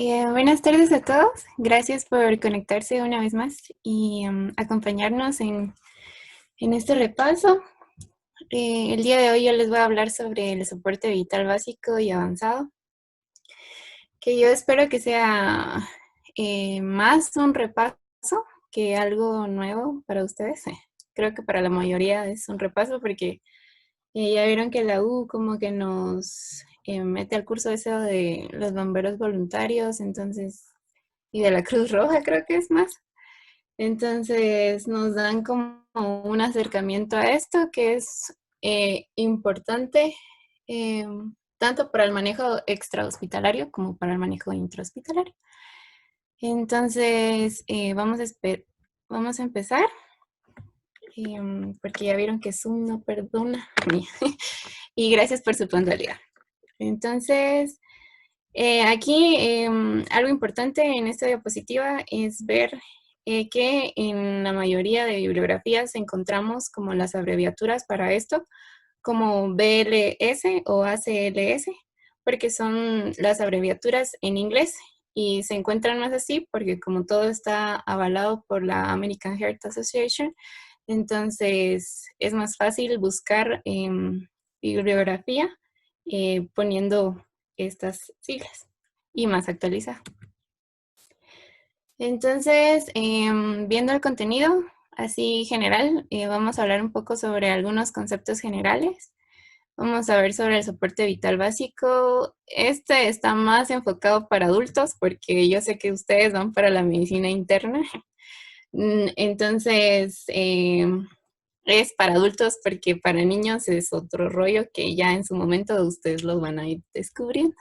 Buenas tardes a todos. Gracias por conectarse una vez más y acompañarnos en este repaso. El día de hoy yo les voy a hablar sobre el soporte vital básico y avanzado, que yo espero que sea más un repaso que algo nuevo para ustedes. Creo que para la mayoría es un repaso porque ya vieron que la U como que nos mete al curso ese de los bomberos voluntarios, entonces, y de la Cruz Roja creo que es más. Entonces nos dan como un acercamiento a esto que es importante eh, tanto para el manejo extrahospitalario como para el manejo intrahospitalario. Entonces vamos a empezar porque ya vieron que Zoom no perdona. Y gracias por su puntualidad. Entonces, aquí algo importante en esta diapositiva es ver que en la mayoría de bibliografías encontramos como las abreviaturas para esto, como BLS o ACLS, porque son las abreviaturas en inglés y se encuentran más así porque como todo está avalado por la American Heart Association, entonces es más fácil buscar bibliografía poniendo estas siglas y más actualizada. Entonces, viendo el contenido así general, vamos a hablar un poco sobre algunos conceptos generales. Vamos a ver sobre el soporte vital básico. Este está más enfocado para adultos porque yo sé que ustedes van para la medicina interna. Entonces, es para adultos porque para niños es otro rollo que ya en su momento ustedes lo van a ir descubriendo.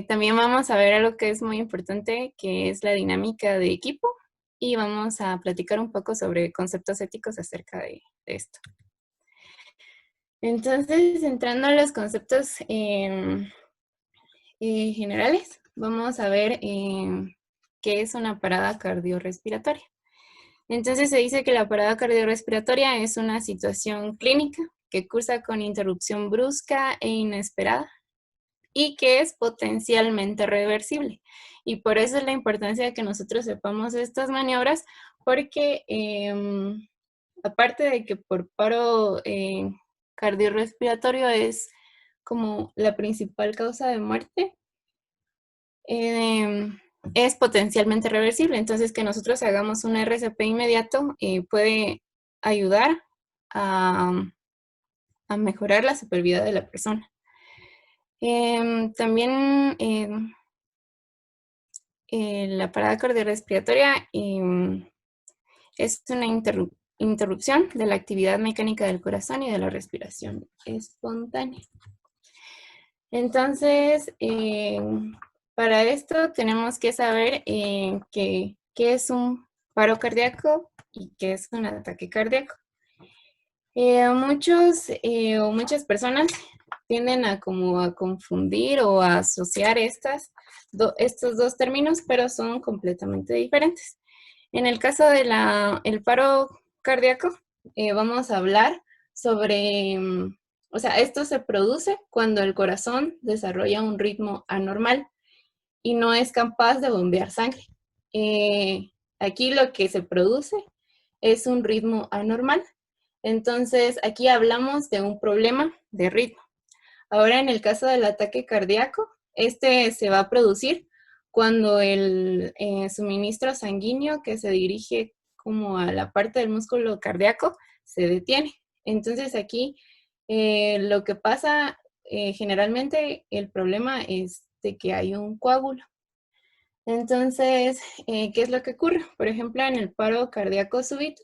También vamos a ver algo que es muy importante, que es la dinámica de equipo, y vamos a platicar un poco sobre conceptos éticos acerca de esto. Entonces, entrando a los conceptos generales, vamos a ver qué es una parada cardiorrespiratoria. Entonces, se dice que la parada cardiorrespiratoria es una situación clínica que cursa con interrupción brusca e inesperada y que es potencialmente reversible. Y por eso es la importancia de que nosotros sepamos estas maniobras, porque aparte de que por paro cardiorrespiratorio es como la principal causa de muerte, eh, es potencialmente reversible. Entonces, que nosotros hagamos un RCP inmediato puede ayudar a, a mejorar la supervivencia de la persona. También la parada cardiorrespiratoria es una interrupción de la actividad mecánica del corazón y de la respiración espontánea. Entonces, para esto tenemos que saber qué es un paro cardíaco y qué es un ataque cardíaco. Muchas personas tienden a como a confundir o a asociar estos dos términos, pero son completamente diferentes. En el caso del paro cardíaco, vamos a hablar sobre, o sea, esto se produce cuando el corazón desarrolla un ritmo anormal y no es capaz de bombear sangre. Aquí lo que se produce es un ritmo anormal. Entonces, aquí hablamos de un problema de ritmo. Ahora, en el caso del ataque cardíaco, este se va a producir cuando el suministro sanguíneo que se dirige como a la parte del músculo cardíaco se detiene. Entonces, aquí lo que pasa generalmente, el problema es de que hay un coágulo. Entonces, ¿qué es lo que ocurre? Por ejemplo, en el paro cardíaco súbito,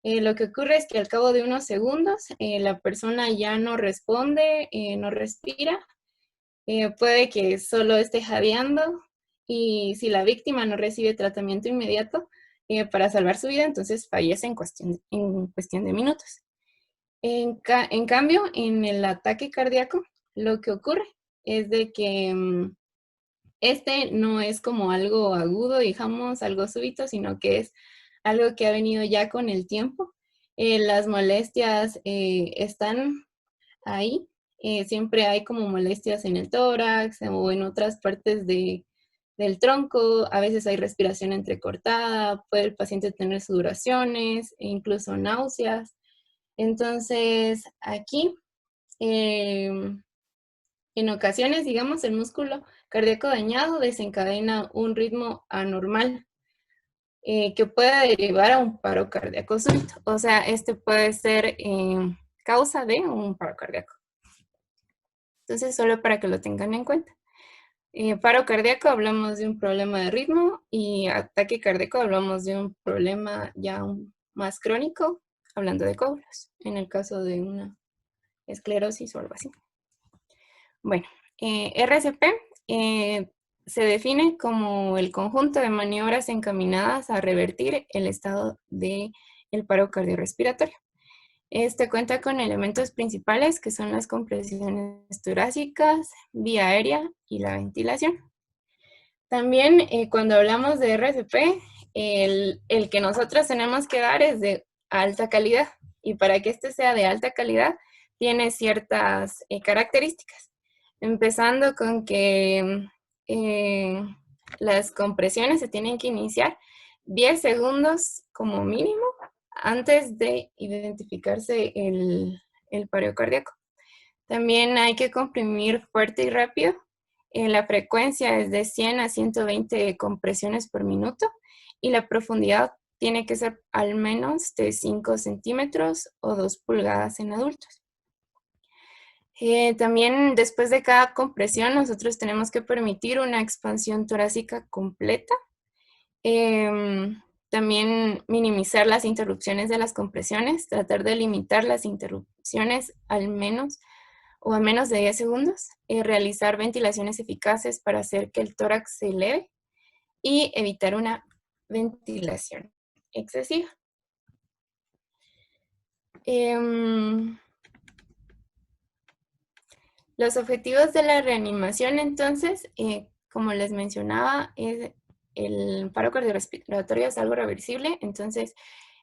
lo que ocurre es que al cabo de unos segundos la persona ya no responde, no respira, puede que solo esté jadeando y si la víctima no recibe tratamiento inmediato para salvar su vida, entonces fallece en cuestión de minutos. En cambio, en el ataque cardíaco, lo que ocurre es de que este no es como algo agudo, digamos, algo súbito, sino que es algo que ha venido ya con el tiempo. Las molestias están ahí. Siempre hay como molestias en el tórax o en otras partes del tronco, a veces hay respiración entrecortada, puede el paciente tener sudoraciones e incluso náuseas. Entonces, aquí, en ocasiones, digamos, el músculo cardíaco dañado desencadena un ritmo anormal que puede derivar a un paro cardíaco súbito. O sea, este puede ser causa de un paro cardíaco. Entonces, solo para que lo tengan en cuenta. Paro cardíaco hablamos de un problema de ritmo y ataque cardíaco hablamos de un problema ya más crónico, hablando de coágulos, en el caso de una esclerosis o algo así. Bueno, RCP se define como el conjunto de maniobras encaminadas a revertir el estado del paro cardiorrespiratorio. Este cuenta con elementos principales que son las compresiones torácicas, vía aérea y la ventilación. También cuando hablamos de RCP, el que nosotros tenemos que dar es de alta calidad. Y para que este sea de alta calidad, tiene ciertas características. Empezando con que las compresiones se tienen que iniciar 10 segundos como mínimo antes de identificarse el paro cardíaco. También hay que comprimir fuerte y rápido. La frecuencia es de 100 a 120 compresiones por minuto y la profundidad tiene que ser al menos de 5 centímetros o 2 pulgadas en adultos. También después de cada compresión nosotros tenemos que permitir una expansión torácica completa. También minimizar las interrupciones de las compresiones, tratar de limitar las interrupciones al menos o a menos de 10 segundos, realizar ventilaciones eficaces para hacer que el tórax se eleve y evitar una ventilación excesiva. Los objetivos de la reanimación, entonces, como les mencionaba, el paro cardiorrespiratorio es algo reversible, entonces,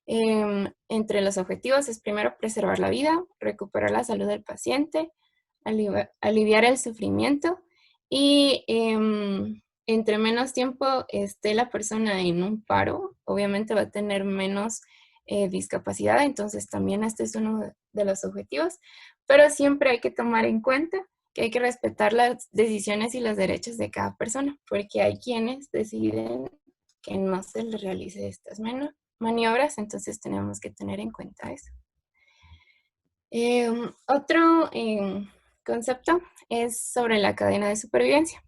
entre los objetivos es primero preservar la vida, recuperar la salud del paciente, aliviar el sufrimiento y entre menos tiempo esté la persona en un paro, obviamente va a tener menos discapacidad, entonces también este es uno de los objetivos, pero siempre hay que tomar en cuenta que hay que respetar las decisiones y los derechos de cada persona, porque hay quienes deciden que no se les realice estas maniobras, entonces tenemos que tener en cuenta eso. Otro concepto es sobre la cadena de supervivencia.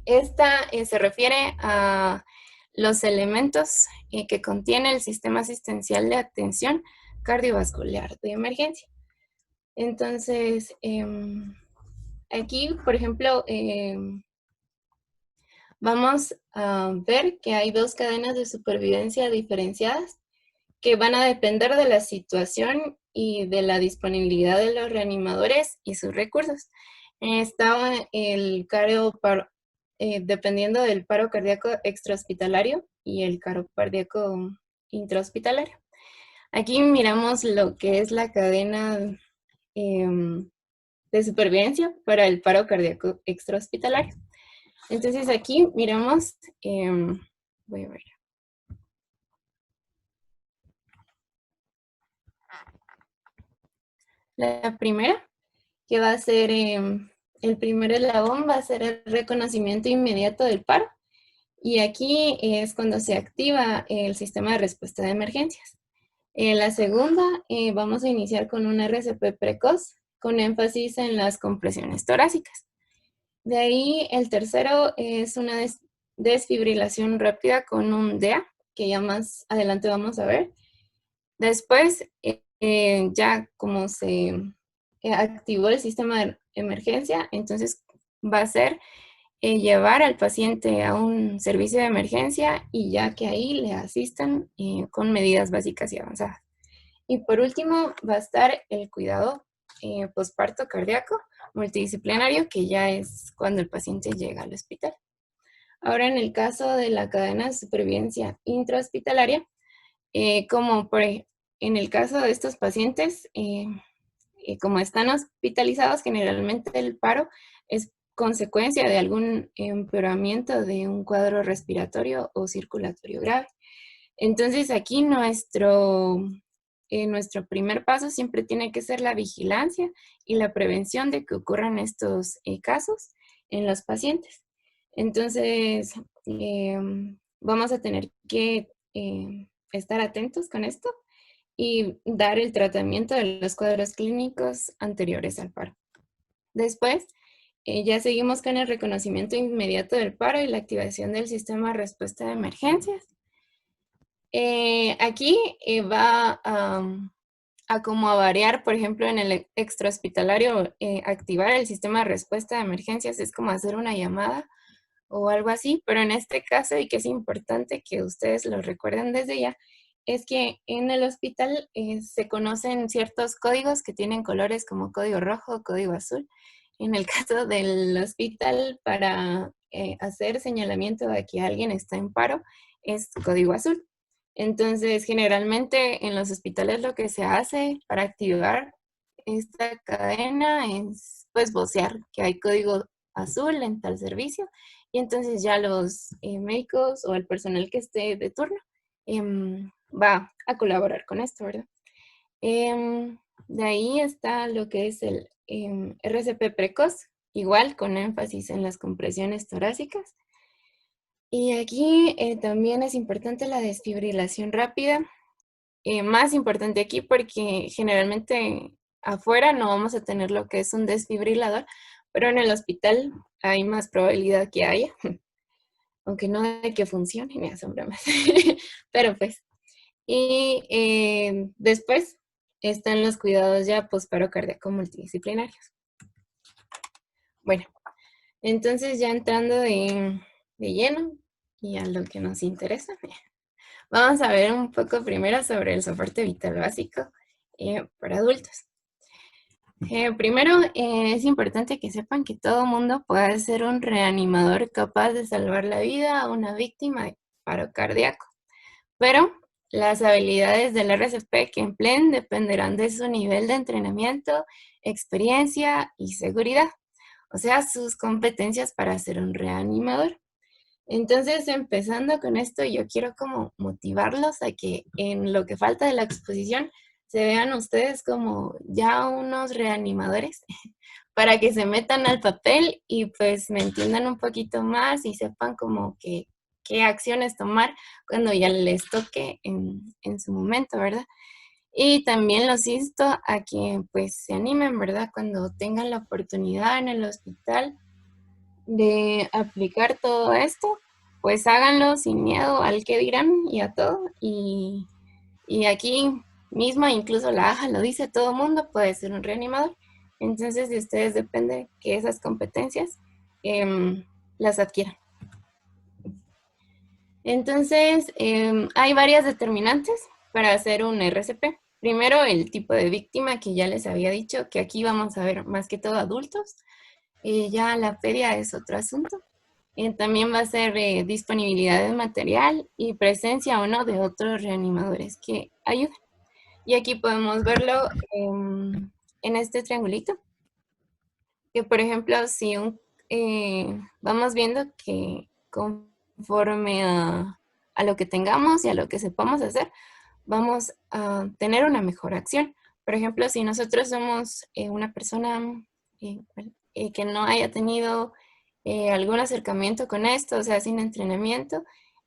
Esta se refiere a los elementos que contiene el sistema asistencial de atención cardiovascular de emergencia. Entonces, aquí, por ejemplo, vamos a ver que hay dos cadenas de supervivencia diferenciadas que van a depender de la situación y de la disponibilidad de los reanimadores y sus recursos. Estaba el dependiendo del paro cardíaco extrahospitalario y el paro cardíaco intrahospitalario. Aquí miramos lo que es la cadena de supervivencia para el paro cardíaco extrahospitalario. Entonces aquí miramos, voy a ver. La primera, que va a ser el primer eslabón, va a ser el reconocimiento inmediato del paro. Y aquí es cuando se activa el sistema de respuesta de emergencias. La segunda, vamos a iniciar con un RCP precoz, con énfasis en las compresiones torácicas. De ahí, el tercero es una desfibrilación rápida con un DEA, que ya más adelante vamos a ver. Después, ya como se activó el sistema de emergencia, entonces va a ser llevar al paciente a un servicio de emergencia y ya que ahí le asistan con medidas básicas y avanzadas. Y por último va a estar el cuidado posparto cardíaco multidisciplinario, que ya es cuando el paciente llega al hospital. Ahora, en el caso de la cadena de supervivencia intrahospitalaria, en el caso de estos pacientes, como están hospitalizados, generalmente el paro es consecuencia de algún empeoramiento de un cuadro respiratorio o circulatorio grave. Entonces aquí nuestro primer paso siempre tiene que ser la vigilancia y la prevención de que ocurran estos casos en los pacientes. Entonces, vamos a tener que estar atentos con esto y dar el tratamiento de los cuadros clínicos anteriores al paro. Después, ya seguimos con el reconocimiento inmediato del paro y la activación del sistema de respuesta de emergencias. Aquí va a como a variar, por ejemplo, en el extrahospitalario, activar el sistema de respuesta de emergencias es como hacer una llamada o algo así, pero en este caso, y que es importante que ustedes lo recuerden desde ya, es que en el hospital se conocen ciertos códigos que tienen colores como código rojo, código azul. En el caso del hospital, para hacer señalamiento de que alguien está en paro, es código azul. Entonces, generalmente en los hospitales lo que se hace para activar esta cadena es pues vocear que hay código azul en tal servicio y entonces ya los médicos o el personal que esté de turno va a colaborar con esto, ¿verdad? De ahí está lo que es el RCP precoz, igual con énfasis en las compresiones torácicas. Y aquí también es importante la desfibrilación rápida, más importante aquí porque generalmente afuera no vamos a tener lo que es un desfibrilador, pero en el hospital hay más probabilidad que haya, aunque no de que funcione, me asombra más. Pero pues, y después están los cuidados ya posparo cardíaco multidisciplinarios. Bueno, entonces ya entrando de lleno y a lo que nos interesa, vamos a ver un poco primero sobre el soporte vital básico para adultos. Primero, es importante que sepan que todo mundo puede ser un reanimador capaz de salvar la vida a una víctima de paro cardíaco, pero las habilidades del RCP que empleen dependerán de su nivel de entrenamiento, experiencia y seguridad, o sea, sus competencias para ser un reanimador. Entonces, empezando con esto, yo quiero como motivarlos a que en lo que falta de la exposición se vean ustedes como ya unos reanimadores para que se metan al papel y pues me entiendan un poquito más y sepan como que qué acciones tomar cuando ya les toque en su momento, ¿verdad? Y también los insto a que pues se animen, ¿verdad? Cuando tengan la oportunidad en el hospital de aplicar todo esto, pues háganlo sin miedo al que dirán y a todo. Y aquí mismo, incluso la AJA lo dice, todo mundo puede ser un reanimador. Entonces, de ustedes depende que esas competencias las adquieran. Entonces, hay varias determinantes para hacer un RCP. Primero, el tipo de víctima que ya les había dicho, que aquí vamos a ver más que todo adultos. Ya la pedia es otro asunto. También va a ser disponibilidad de material y presencia o no de otros reanimadores que ayuden. Y aquí podemos verlo en este triangulito, que por ejemplo, si vamos viendo que conforme a lo que tengamos y a lo que sepamos hacer, vamos a tener una mejor acción. Por ejemplo, si nosotros somos una persona que no haya tenido algún acercamiento con esto, o sea, sin entrenamiento,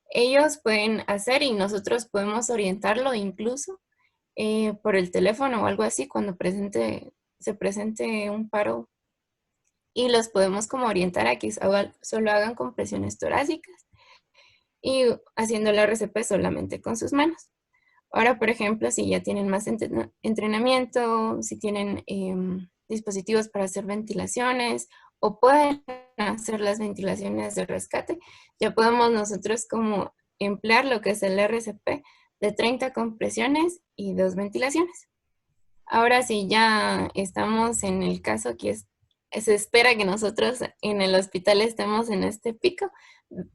ellos pueden hacer y nosotros podemos orientarlo incluso por el teléfono o algo así cuando se presente un paro y los podemos como orientar a que solo hagan compresiones torácicas y haciendo el RCP solamente con sus manos. Ahora, por ejemplo, si ya tienen más entrenamiento, si tienen dispositivos para hacer ventilaciones o pueden hacer las ventilaciones de rescate, ya podemos nosotros como emplear lo que es el RCP de 30 compresiones y 2 ventilaciones. Ahora sí, ya estamos en el caso que se espera que nosotros en el hospital estemos en este pico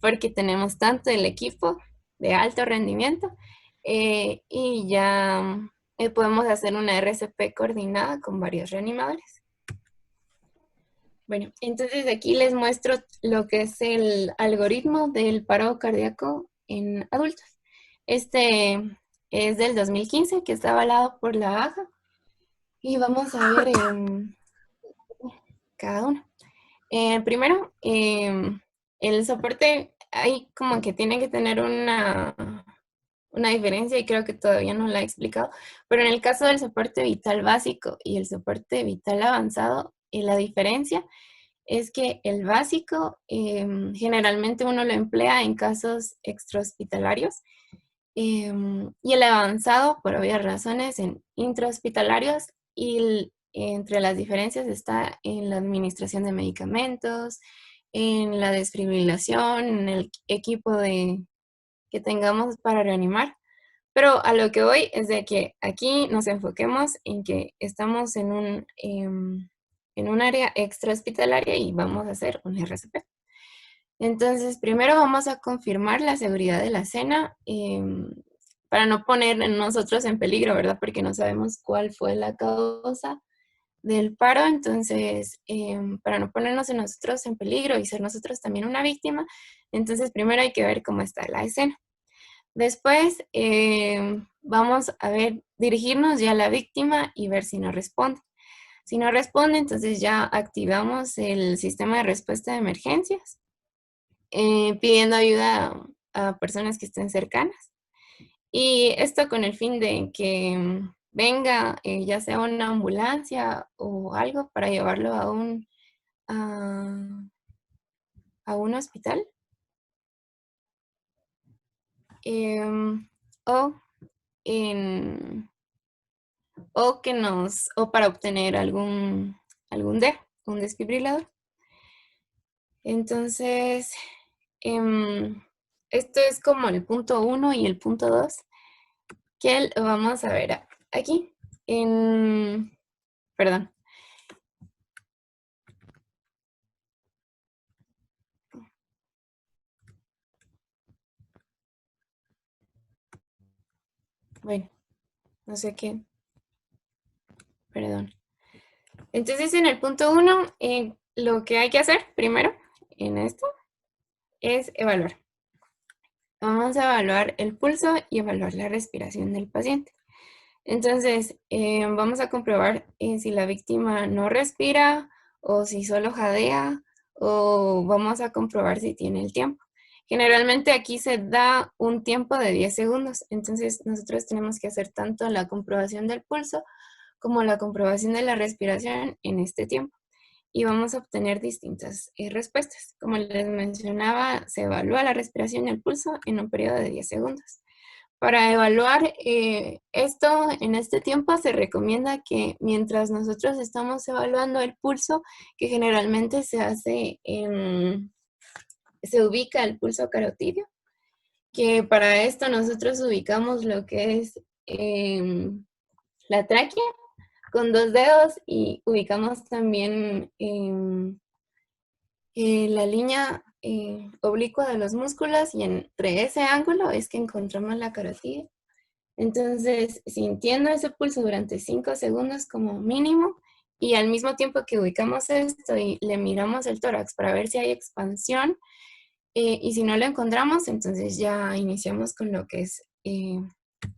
porque tenemos tanto el equipo de alto rendimiento y ya podemos hacer una RCP coordinada con varios reanimadores. Bueno, entonces aquí les muestro lo que es el algoritmo del paro cardíaco en adultos. Este es del 2015, que está avalado por la AJA. Y vamos a ver cada uno. Primero, el soporte, hay como que tiene que tener una diferencia y creo que todavía no la he explicado, pero en el caso del soporte vital básico y el soporte vital avanzado, la diferencia es que el básico generalmente uno lo emplea en casos extrahospitalarios y el avanzado, por obvias razones, en intrahospitalarios y entre las diferencias está en la administración de medicamentos, en la desfibrilación, en el equipo que tengamos para reanimar. Pero a lo que voy es de que aquí nos enfoquemos en que estamos en un área extrahospitalaria y vamos a hacer un RCP. Entonces, primero vamos a confirmar la seguridad de la cena para no poner nosotros en peligro, ¿verdad? Porque no sabemos cuál fue la causa del paro. Entonces, para no ponernos en nosotros en peligro y ser nosotros también una víctima, entonces primero hay que ver cómo está la escena. Después, vamos a ver, dirigirnos ya a la víctima y ver si nos responde. Si no responde, entonces ya activamos el sistema de respuesta de emergencias, pidiendo ayuda a personas que estén cercanas. Y esto con el fin de que venga ya sea una ambulancia o algo para llevarlo a, a un hospital. O en o para obtener un desfibrilador. Entonces, esto es como el punto 1 y el punto 2 que lo vamos a ver aquí. Perdón. Bueno, no sé qué. Perdón. Entonces, en el punto 1, lo que hay que hacer primero en esto es evaluar. Vamos a evaluar el pulso y evaluar la respiración del paciente. Entonces, vamos a comprobar si la víctima no respira o si solo jadea, o vamos a comprobar si tiene el tiempo. Generalmente aquí se da un tiempo de 10 segundos, entonces nosotros tenemos que hacer tanto la comprobación del pulso como la comprobación de la respiración en este tiempo. Y vamos a obtener distintas respuestas. Como les mencionaba, se evalúa la respiración y el pulso en un periodo de 10 segundos. Para evaluar esto en este tiempo se recomienda que mientras nosotros estamos evaluando el pulso, que generalmente se ubica el pulso carotídeo, que para esto nosotros ubicamos lo que es la tráquea con 2 dedos y ubicamos también la línea oblicua de los músculos y entre ese ángulo es que encontramos la carotidia. Entonces, sintiendo ese pulso durante 5 segundos como mínimo y al mismo tiempo que ubicamos esto y le miramos el tórax para ver si hay expansión y si no lo encontramos, entonces ya iniciamos con lo que es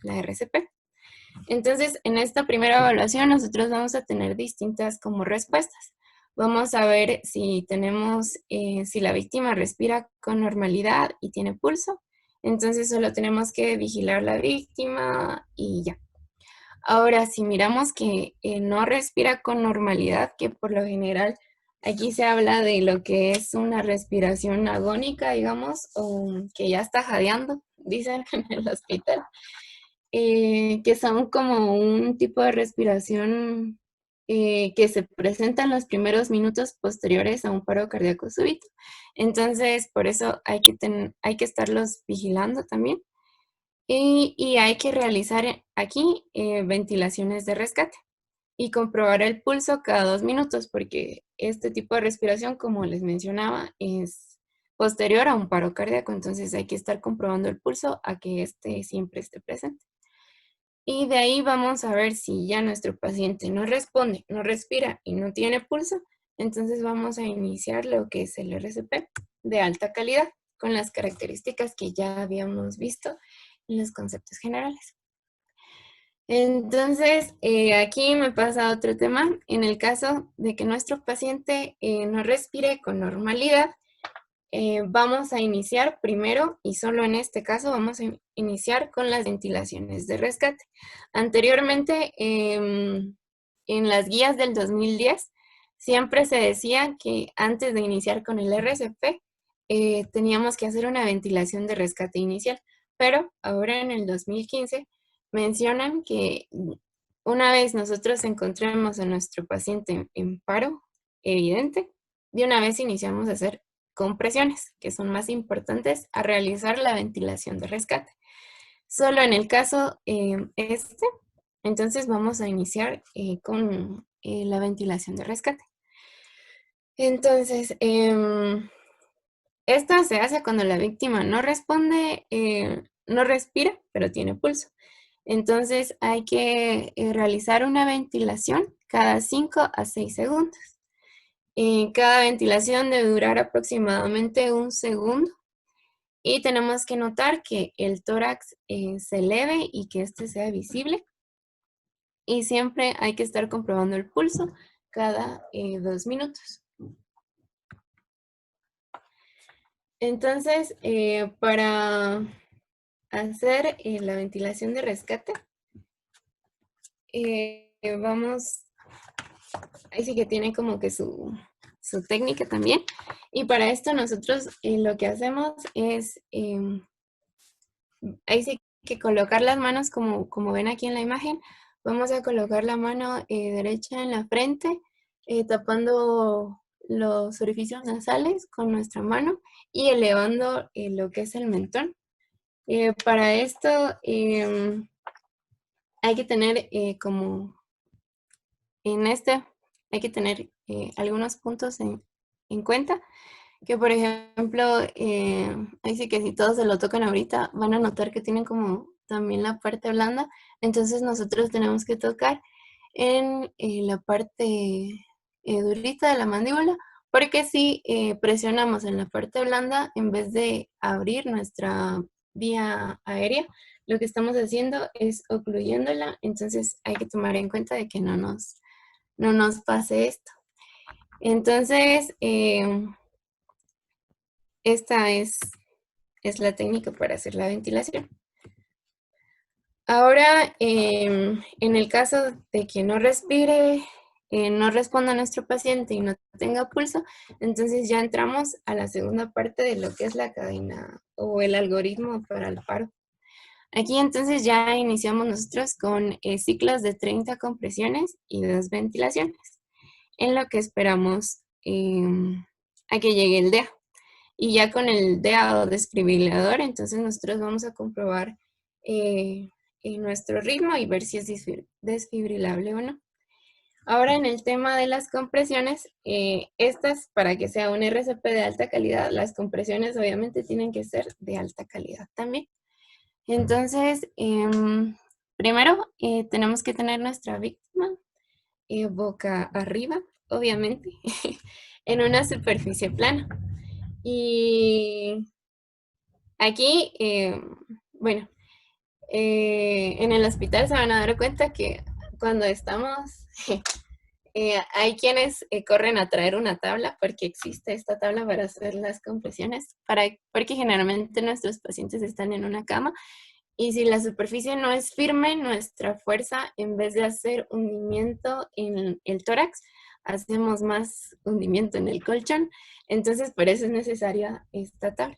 la RCP. Entonces, en esta primera evaluación nosotros vamos a tener distintas como respuestas. Vamos a ver si tenemos, si la víctima respira con normalidad y tiene pulso. Entonces solo tenemos que vigilar la víctima y ya. Ahora, si miramos que no respira con normalidad, que por lo general aquí se habla de lo que es una respiración agónica, digamos, o que ya está jadeando, dicen en el hospital, que son como un tipo de respiración que se presenta en los primeros minutos posteriores a un paro cardíaco súbito. Entonces, por eso hay que estarlos vigilando también. Y hay que realizar aquí ventilaciones de rescate y comprobar el pulso cada 2 minutos, porque este tipo de respiración, como les mencionaba, es posterior a un paro cardíaco, entonces hay que estar comprobando el pulso a que este siempre esté presente. Y de ahí vamos a ver si ya nuestro paciente no responde, no respira y no tiene pulso, Entonces vamos a iniciar lo que es el RCP de alta calidad, con las características que ya habíamos visto en los conceptos generales. Entonces, aquí me pasa otro tema. En el caso de que nuestro paciente no respire con normalidad, vamos a iniciar primero, y solo en este caso, vamos a iniciar con las ventilaciones de rescate. Anteriormente, en las guías del 2010, siempre se decía que antes de iniciar con el RCP, teníamos que hacer una ventilación de rescate inicial, pero ahora en el 2015 mencionan que una vez nosotros encontremos a nuestro paciente en paro evidente, de una vez iniciamos a hacer compresiones, que son más importantes a realizar la ventilación de rescate. Solo en el caso entonces vamos a iniciar con la ventilación de rescate. Entonces, esta se hace cuando la víctima no responde, no respira, pero tiene pulso. Entonces hay que realizar una ventilación cada 5 a 6 segundos. Cada ventilación debe durar aproximadamente 1 segundo. Y tenemos que notar que el tórax se eleve y que este sea visible. Y siempre hay que estar comprobando el pulso cada 2 minutos. Entonces, para hacer la ventilación de rescate, vamos, ahí sí que tiene como que su técnica también. Y para esto nosotros lo que hacemos es, ahí sí que colocar las manos como ven aquí en la imagen. Vamos a colocar la mano derecha en la frente, tapando los orificios nasales con nuestra mano y elevando lo que es el mentón. Para esto hay que tener como en hay que tener algunos puntos en cuenta, que por ejemplo, ahí sí que si todos se lo tocan ahorita, van a notar que tienen como también la parte blanda, entonces nosotros tenemos que tocar en la parte durita de la mandíbula, porque si presionamos en la parte blanda, en vez de abrir nuestra vía aérea, lo que estamos haciendo es ocluyéndola, entonces hay que tomar en cuenta de que no nos pase esto. Entonces, esta es la técnica para hacer la ventilación. Ahora, en el caso de que no respire, no responda a nuestro paciente y no tenga pulso, entonces ya entramos a la segunda parte de lo que es la cadena o el algoritmo para el paro. Aquí entonces ya iniciamos nosotros con ciclos de 30 compresiones y 2 ventilaciones, en lo que esperamos a que llegue el DEA. Y ya con el DEA o desfibrilador, entonces nosotros vamos a comprobar nuestro ritmo y ver si es desfibrilable o no. Ahora en el tema de las compresiones, estas para que sea un RCP de alta calidad, las compresiones obviamente tienen que ser de alta calidad también. Entonces, primero tenemos que tener nuestra víctima boca arriba, obviamente, en una superficie plana. Y aquí, bueno, en el hospital se van a dar cuenta que cuando estamos, hay quienes corren a traer una tabla, porque existe esta tabla para hacer las compresiones, porque generalmente nuestros pacientes están en una cama, y si la superficie no es firme, nuestra fuerza, en vez de hacer hundimiento en el tórax, hacemos más hundimiento en el colchón. Entonces, por eso es necesaria esta tabla.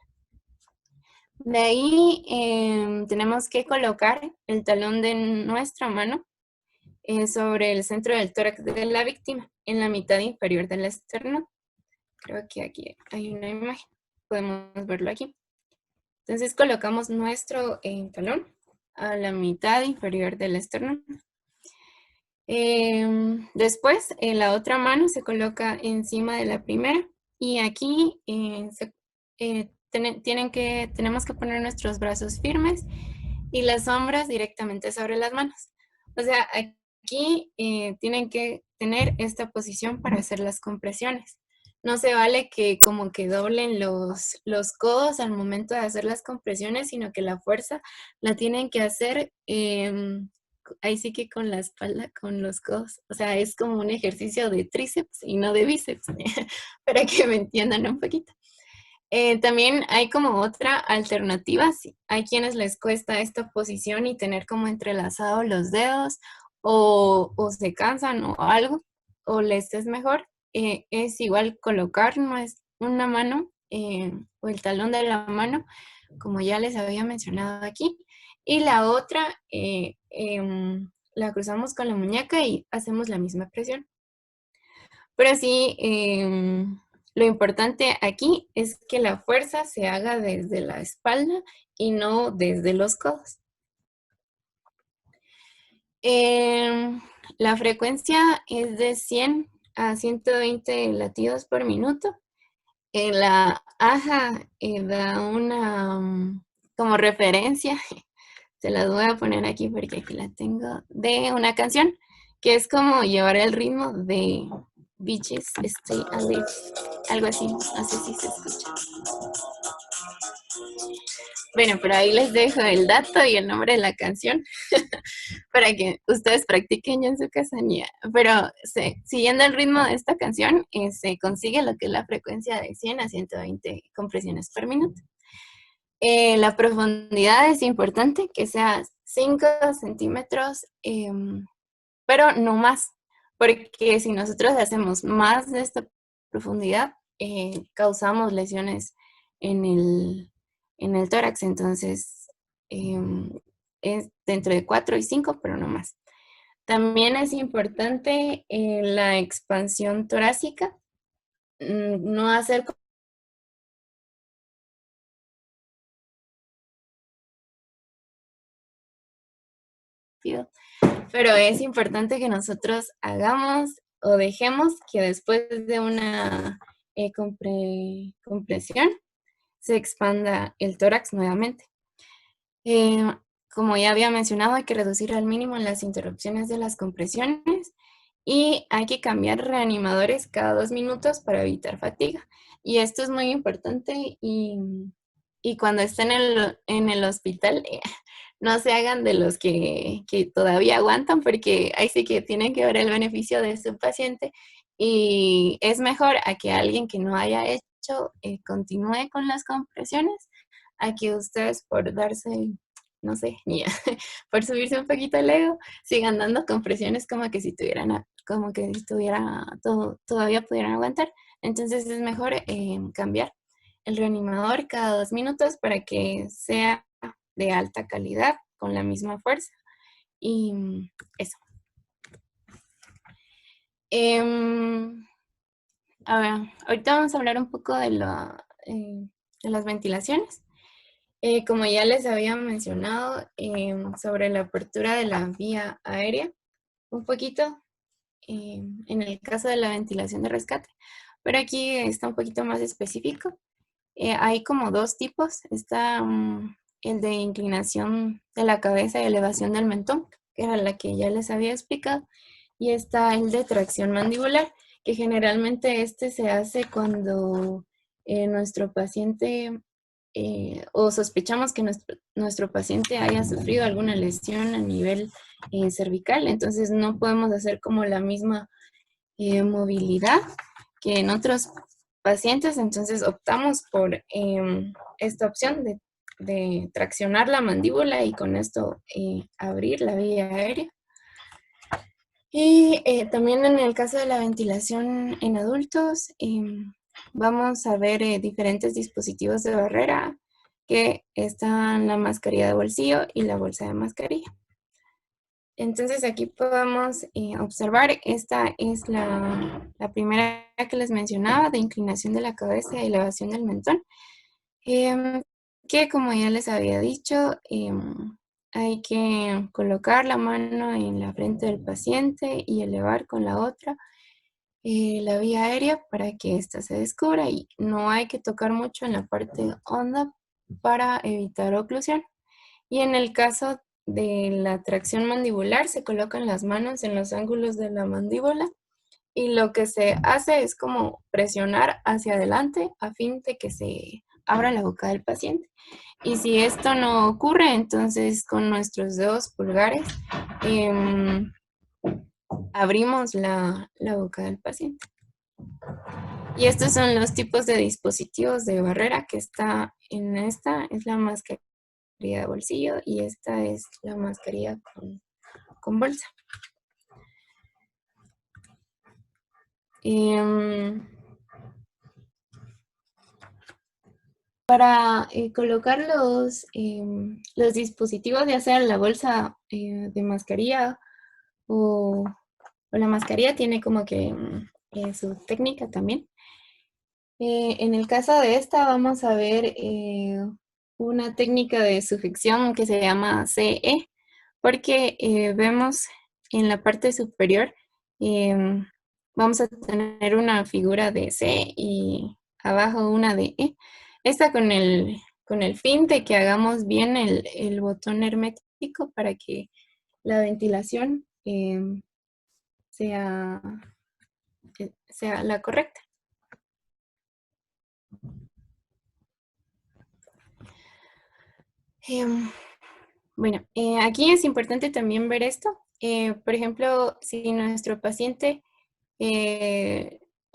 De ahí tenemos que colocar el talón de nuestra mano sobre el centro del tórax de la víctima, en la mitad inferior del esternón. Creo que aquí hay una imagen, podemos verlo aquí. Entonces colocamos nuestro talón a la mitad inferior del esternón. Después, la otra mano se coloca encima de la primera y aquí tenemos que poner nuestros brazos firmes y las sombras directamente sobre las manos. O sea, aquí tienen que tener esta posición para hacer las compresiones. No se vale que como que doblen los codos al momento de hacer las compresiones, sino que la fuerza la tienen que hacer ahí sí que con la espalda, con los codos. O sea, es como un ejercicio de tríceps y no de bíceps, para que me entiendan un poquito. También hay como otra alternativa. Hay quienes les cuesta esta posición y tener como entrelazados los dedos o se cansan o algo, o les es mejor. Es igual colocar una mano o el talón de la mano, como ya les había mencionado aquí, y la otra la cruzamos con la muñeca y hacemos la misma presión. Pero sí, lo importante aquí es que la fuerza se haga desde la espalda y no desde los codos. La frecuencia es de 100 a 120 latidos por minuto. En la AJA da una como referencia, se las voy a poner aquí porque aquí la tengo, de una canción que es como llevar el ritmo de Beaches, Stay Alive, algo así, no sé si se escucha. Bueno, pero ahí les dejo el dato y el nombre de la canción para que ustedes practiquen ya en su casa. Pero siguiendo el ritmo de esta canción, se consigue lo que es la frecuencia de 100 a 120 compresiones por minuto. La profundidad es importante, que sea 5 centímetros, pero no más, porque si nosotros hacemos más de esta profundidad, causamos lesiones en el tórax. Entonces, es dentro de 4 y 5, pero no más. También es importante la expansión torácica, no hacer pero es importante que nosotros hagamos o dejemos que después de una compresión se expanda el tórax nuevamente. Como ya había mencionado, hay que reducir al mínimo las interrupciones de las compresiones y hay que cambiar reanimadores cada 2 minutos para evitar fatiga. Y esto es muy importante y cuando estén en el hospital, no se hagan de los que todavía aguantan, porque ahí sí que tienen que ver el beneficio de su paciente y es mejor a que alguien que no haya hecho continúe con las compresiones, a que ustedes por darse, no sé, por subirse un poquito el ego, sigan dando compresiones como que si tuvieran, como que si todavía pudieran aguantar. Entonces es mejor cambiar el reanimador cada 2 minutos para que sea de alta calidad, con la misma fuerza. Y eso. A ver, ahorita vamos a hablar un poco de las ventilaciones. Como ya les había mencionado, sobre la apertura de la vía aérea, un poquito en el caso de la ventilación de rescate, pero aquí está un poquito más específico. Hay como 2 tipos. Está el de inclinación de la cabeza y elevación del mentón, que era la que ya les había explicado, y está el de tracción mandibular, que generalmente este se hace cuando nuestro paciente o sospechamos que nuestro paciente haya sufrido alguna lesión a nivel cervical. Entonces no podemos hacer como la misma movilidad que en otros pacientes. Entonces optamos por esta opción de traccionar la mandíbula y con esto abrir la vía aérea. Y también en el caso de la ventilación en adultos, vamos a ver diferentes dispositivos de barrera, que están la mascarilla de bolsillo y la bolsa de mascarilla. Entonces aquí podemos observar, esta es la primera que les mencionaba, de inclinación de la cabeza y elevación del mentón, que como ya les había dicho, hay que colocar la mano en la frente del paciente y elevar con la otra la vía aérea para que ésta se descubra, y no hay que tocar mucho en la parte honda para evitar oclusión. Y en el caso de la tracción mandibular, se colocan las manos en los ángulos de la mandíbula y lo que se hace es como presionar hacia adelante a fin de que se abra la boca del paciente. Y si esto no ocurre, entonces con nuestros dedos pulgares abrimos la boca del paciente. Y estos son los tipos de dispositivos de barrera que está en esta, es la mascarilla de bolsillo y esta es la mascarilla con bolsa. Para colocar los dispositivos, ya sea la bolsa de mascarilla o la mascarilla, tiene como que su técnica también. En el caso de esta vamos a ver una técnica de sujeción que se llama CE, porque vemos en la parte superior, vamos a tener una figura de C y abajo una de E. Esta con el fin de que hagamos bien el botón hermético para que la ventilación sea la correcta. Bueno, aquí es importante también ver esto. Por ejemplo, si nuestro paciente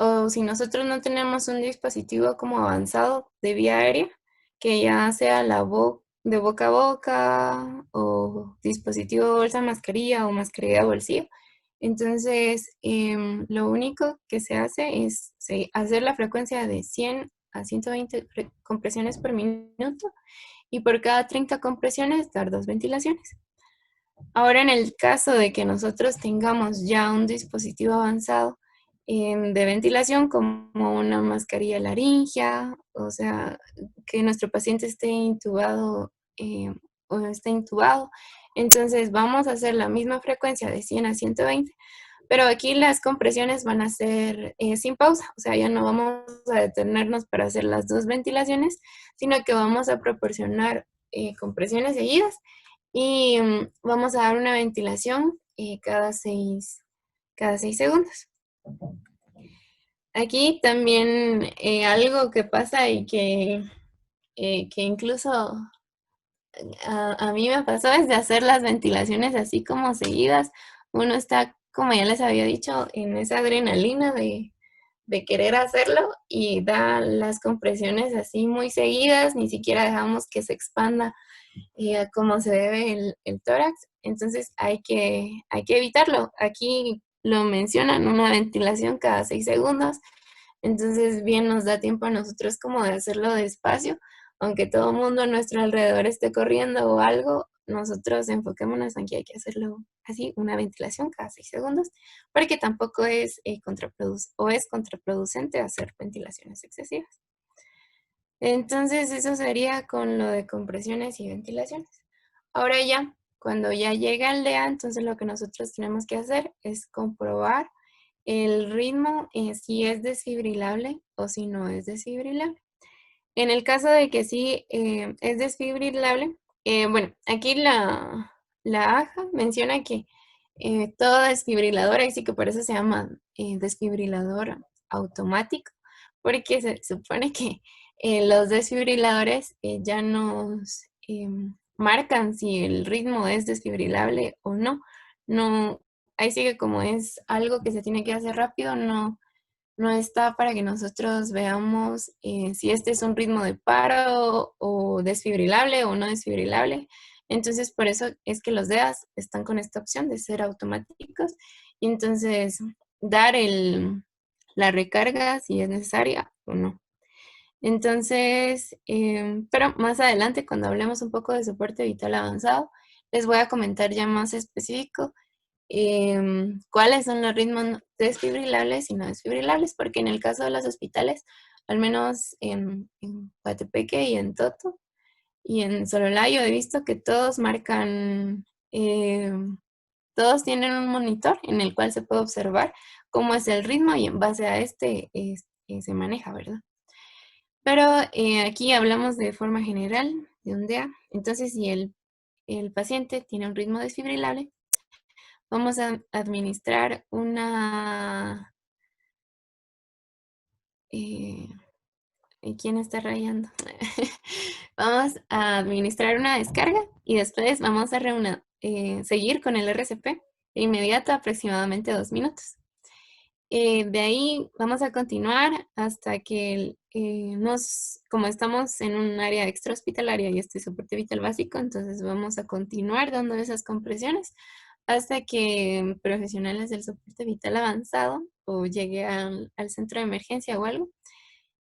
o si nosotros no tenemos un dispositivo como avanzado de vía aérea, que ya sea de boca a boca o dispositivo bolsa mascarilla o mascarilla de bolsillo, entonces lo único que se hace es hacer la frecuencia de 100 a 120 compresiones por minuto y por cada 30 compresiones dar 2 ventilaciones. Ahora, en el caso de que nosotros tengamos ya un dispositivo avanzado de ventilación como una mascarilla laringea, o sea, que nuestro paciente esté intubado o esté intubado, entonces vamos a hacer la misma frecuencia de 100 a 120, pero aquí las compresiones van a ser sin pausa, o sea, ya no vamos a detenernos para hacer las 2 ventilaciones, sino que vamos a proporcionar compresiones seguidas y vamos a dar una ventilación cada 6 segundos. Aquí también algo que pasa y que incluso a mí me pasó es de hacer las ventilaciones así como seguidas. Uno está, como ya les había dicho, en esa adrenalina de querer hacerlo y da las compresiones así muy seguidas, ni siquiera dejamos que se expanda como se debe el tórax. Entonces hay que evitarlo. Aquí lo mencionan, una ventilación cada 6 segundos. Entonces bien nos da tiempo a nosotros como de hacerlo despacio, aunque todo el mundo a nuestro alrededor esté corriendo o algo, nosotros enfoquémonos en que hay que hacerlo así, una ventilación cada 6 segundos, porque tampoco es contraproducente hacer ventilaciones excesivas. Entonces eso sería con lo de compresiones y ventilaciones. Ahora ya, cuando ya llega el DEA, entonces lo que nosotros tenemos que hacer es comprobar el ritmo, si es desfibrilable o si no es desfibrilable. En el caso de que sí es desfibrilable, bueno, aquí la AJA menciona que todo desfibrilador, así que por eso se llama desfibrilador automático, porque se supone que los desfibriladores ya nos marcan si el ritmo es desfibrilable o no. No, ahí sigue como es algo que se tiene que hacer rápido, no está para que nosotros veamos si este es un ritmo de paro o desfibrilable o no desfibrilable. Entonces, por eso es que los DEAs están con esta opción de ser automáticos y entonces dar la recarga si es necesaria o no. Entonces, pero más adelante, cuando hablemos un poco de soporte vital avanzado, les voy a comentar ya más específico cuáles son los ritmos desfibrilables y no desfibrilables, porque en el caso de los hospitales, al menos en Coatepeque y en Toto y en Sololayo, he visto que todos marcan, todos tienen un monitor en el cual se puede observar cómo es el ritmo y en base a este se maneja, ¿verdad? Pero aquí hablamos de forma general de un DEA. Entonces, si el paciente tiene un ritmo desfibrilable, vamos a administrar una ¿quién está rayando? Vamos a administrar una descarga y después vamos a seguir con el RCP de inmediato, aproximadamente 2 minutos. De ahí vamos a continuar hasta que como estamos en un área extrahospitalaria y este es soporte vital básico, entonces vamos a continuar dando esas compresiones hasta que profesionales del soporte vital avanzado o llegue al centro de emergencia o algo,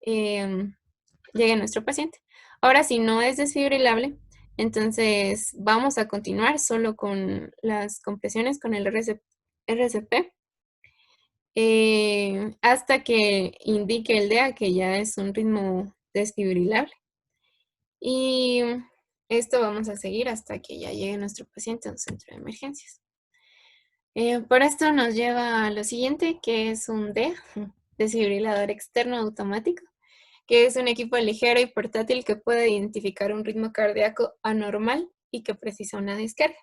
llegue nuestro paciente. Ahora, si no es desfibrilable, entonces vamos a continuar solo con las compresiones con el RCP hasta que indique el DEA que ya es un ritmo desfibrilable. Y esto vamos a seguir hasta que ya llegue nuestro paciente a un centro de emergencias. Por esto nos lleva a lo siguiente, que es un DEA, desfibrilador externo automático, que es un equipo ligero y portátil que puede identificar un ritmo cardíaco anormal y que precisa una descarga.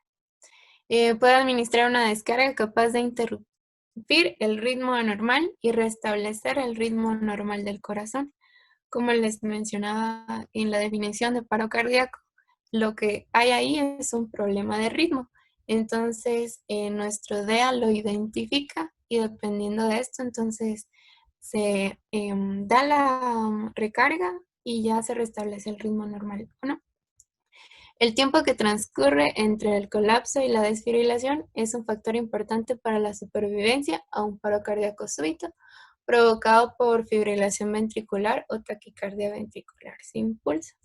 Puede administrar una descarga capaz de interrumpir el ritmo anormal y restablecer el ritmo normal del corazón. Como les mencionaba en la definición de paro cardíaco, lo que hay ahí es un problema de ritmo. Entonces, nuestro DEA lo identifica y dependiendo de esto, entonces se da la recarga y ya se restablece el ritmo normal, ¿no? El tiempo que transcurre entre el colapso y la desfibrilación es un factor importante para la supervivencia a un paro cardíaco súbito provocado por fibrilación ventricular o taquicardia ventricular sin pulso.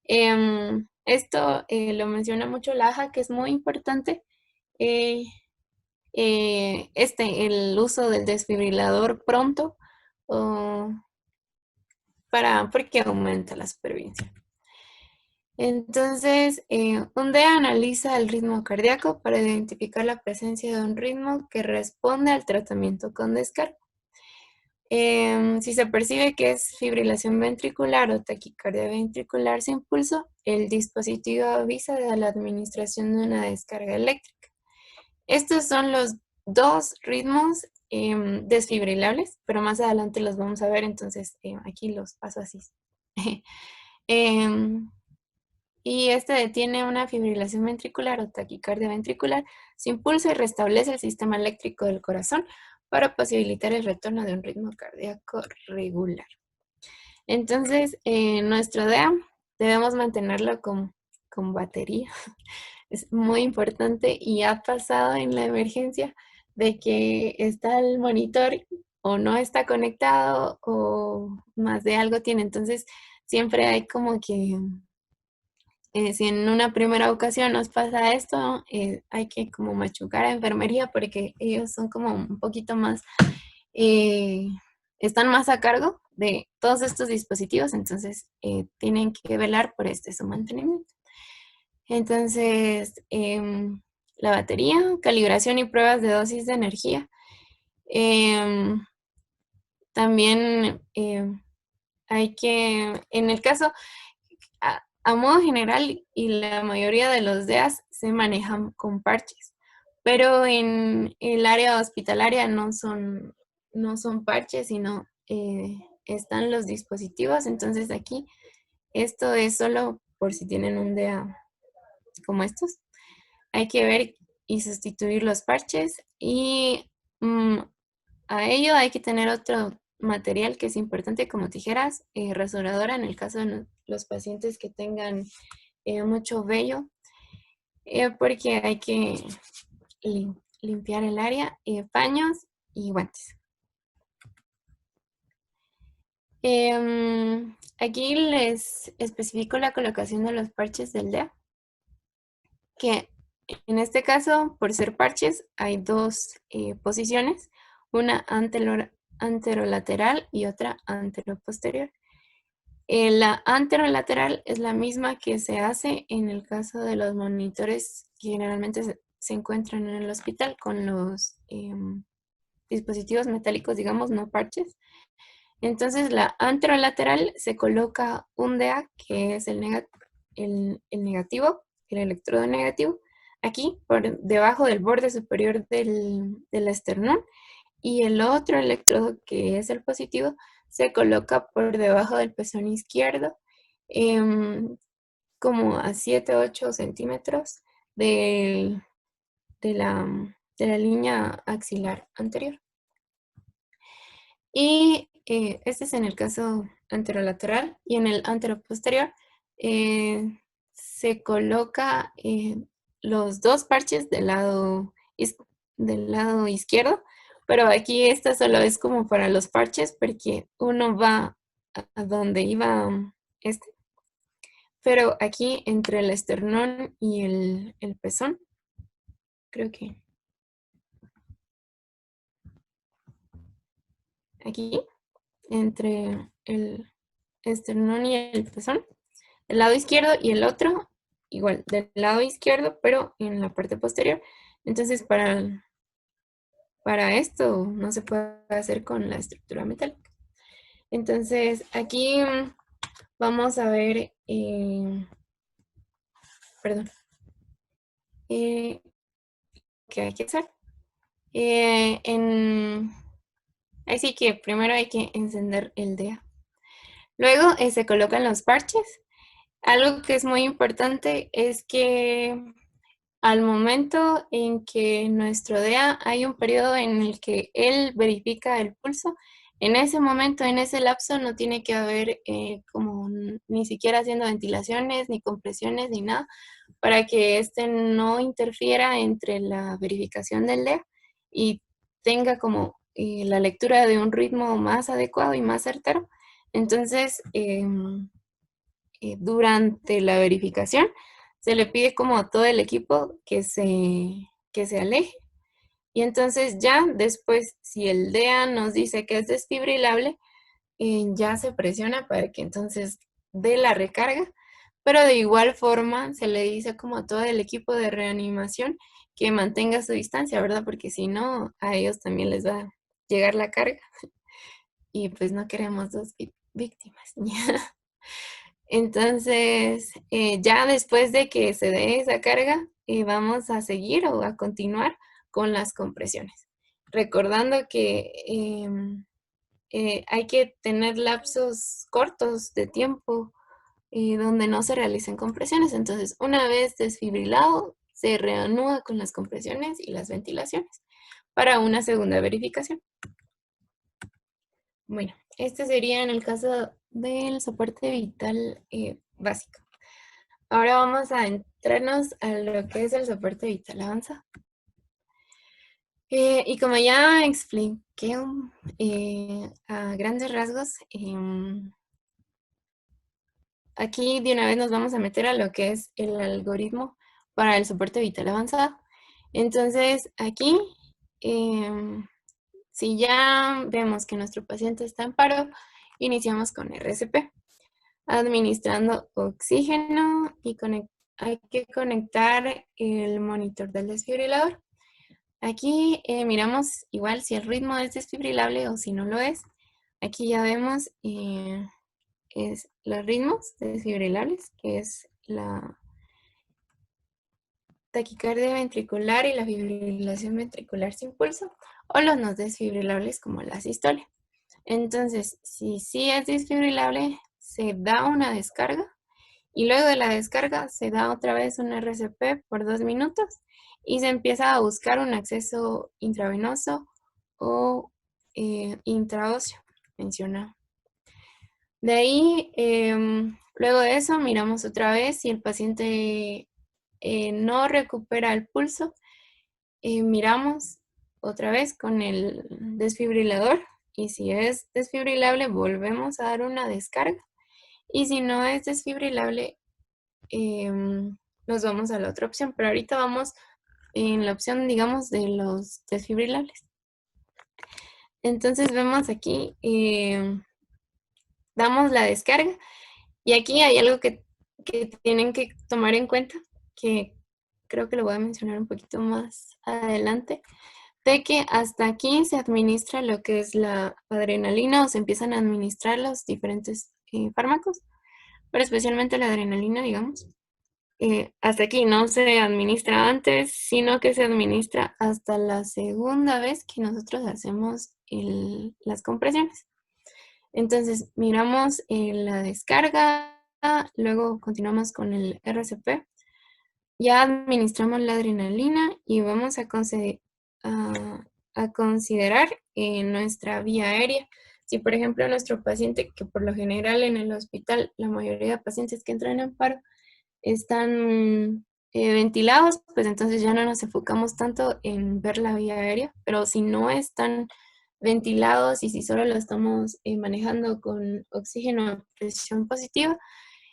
Esto lo menciona mucho Laja, que es muy importante. El uso del desfibrilador pronto porque aumenta la supervivencia. Entonces, un DEA analiza el ritmo cardíaco para identificar la presencia de un ritmo que responde al tratamiento con descarga. Si se percibe que es fibrilación ventricular o taquicardia ventricular sin pulso, el dispositivo avisa de la administración de una descarga eléctrica. Estos son los dos ritmos desfibrilables, pero más adelante los vamos a ver, entonces aquí los paso así. Y este detiene una fibrilación ventricular o taquicardia ventricular sin pulso y restablece el sistema eléctrico del corazón para posibilitar el retorno de un ritmo cardíaco regular. Entonces, nuestro DEA debemos mantenerlo con batería. Es muy importante y ha pasado en la emergencia de que está el monitor o no está conectado o más de algo tiene. Entonces, siempre hay como que si en una primera ocasión nos pasa esto, hay que como machucar a enfermería porque ellos son como un poquito más, están más a cargo de todos estos dispositivos, entonces tienen que velar por su mantenimiento. Entonces, la batería, calibración y pruebas de dosis de energía. También hay que, en el caso, a modo general y la mayoría de los DEAs se manejan con parches, pero en el área hospitalaria no son parches, sino están los dispositivos. Entonces aquí esto es solo por si tienen un DEA como estos. Hay que ver y sustituir los parches y a ello hay que tener otro material que es importante como tijeras, rasuradora en el caso de los pacientes que tengan mucho vello, porque hay que limpiar el área, paños y guantes. Aquí les especifico la colocación de los parches del DEA, que en este caso, por ser parches, hay dos posiciones, una anterolateral y otra anteroposterior. La anterolateral es la misma que se hace en el caso de los monitores que generalmente se encuentran en el hospital con los dispositivos metálicos, digamos, no parches. Entonces, la anterolateral se coloca un DEA, que es el negativo, el electrodo negativo, aquí por debajo del borde superior del esternón, y el otro electrodo, que es el positivo, se coloca por debajo del pezón izquierdo, como a 7-8 centímetros de, de la, de la línea axilar anterior. Y este es en el caso anterolateral, y en el anteroposterior se coloca los dos parches del lado izquierdo, pero aquí esta solo es como para los parches porque uno va a donde iba este, pero aquí entre el esternón y el pezón, creo que aquí, entre el esternón y el pezón, el lado izquierdo y el otro, igual, del lado izquierdo, pero en la parte posterior. Entonces, para esto no se puede hacer con la estructura metálica. Entonces, aquí vamos a ver, perdón, ¿qué hay que hacer? Así que primero hay que encender el DEA. Luego se colocan los parches. Algo que es muy importante es que al momento en que nuestro DEA hay un periodo en el que él verifica el pulso, en ese momento, en ese lapso, no tiene que haber como ni siquiera haciendo ventilaciones, ni compresiones, ni nada, para que este no interfiera entre la verificación del DEA y tenga como la lectura de un ritmo más adecuado y más certero. Entonces, durante la verificación, se le pide como a todo el equipo que se aleje. Y entonces ya después, si el DEA nos dice que es desfibrilable, ya se presiona para que entonces dé la recarga, pero de igual forma se le dice como a todo el equipo de reanimación que mantenga su distancia, ¿verdad? Porque si no, a ellos también les va a llegar la carga y pues no queremos dos víctimas. Entonces, ya después de que se dé esa carga, vamos a seguir o a continuar con las compresiones. Recordando que hay que tener lapsos cortos de tiempo donde no se realicen compresiones. Entonces, una vez desfibrilado, se reanuda con las compresiones y las ventilaciones para una segunda verificación. Bueno, este sería en el caso del soporte vital básico. Ahora vamos a entrarnos a lo que es el soporte vital avanzado. Y como ya expliqué a grandes rasgos, aquí de una vez nos vamos a meter a lo que es el algoritmo para el soporte vital avanzado. Entonces, aquí, si ya vemos que nuestro paciente está en paro, iniciamos con RCP, administrando oxígeno y hay que conectar el monitor del desfibrilador. Aquí miramos igual si el ritmo es desfibrilable o si no lo es. Aquí ya vemos los ritmos desfibrilables, que es la taquicardia ventricular y la fibrilación ventricular sin pulso, o los no desfibrilables como la sistolia. Entonces, si sí es desfibrilable, se da una descarga y luego de la descarga se da otra vez un RCP por 2 minutos y se empieza a buscar un acceso intravenoso o intraóseo mencionado. De ahí, luego de eso, miramos otra vez si el paciente no recupera el pulso. Miramos otra vez con el desfibrilador y si es desfibrilable, volvemos a dar una descarga. Y si no es desfibrilable, nos vamos a la otra opción. Pero ahorita vamos en la opción, digamos, de los desfibrilables. Entonces vemos aquí, damos la descarga y aquí hay algo que tienen que tomar en cuenta, que creo que lo voy a mencionar un poquito más adelante, de que hasta aquí se administra lo que es la adrenalina o se empiezan a administrar los diferentes fármacos, pero especialmente la adrenalina, digamos. Hasta aquí no se administra antes, sino que se administra hasta la segunda vez que nosotros hacemos las compresiones. Entonces, miramos la descarga, luego continuamos con el RCP. Ya administramos la adrenalina y vamos a considerar nuestra vía aérea. Si, por ejemplo, nuestro paciente, que por lo general en el hospital, la mayoría de pacientes que entran en paro están ventilados, pues entonces ya no nos enfocamos tanto en ver la vía aérea, pero si no están ventilados y si solo lo estamos manejando con oxígeno a presión positiva,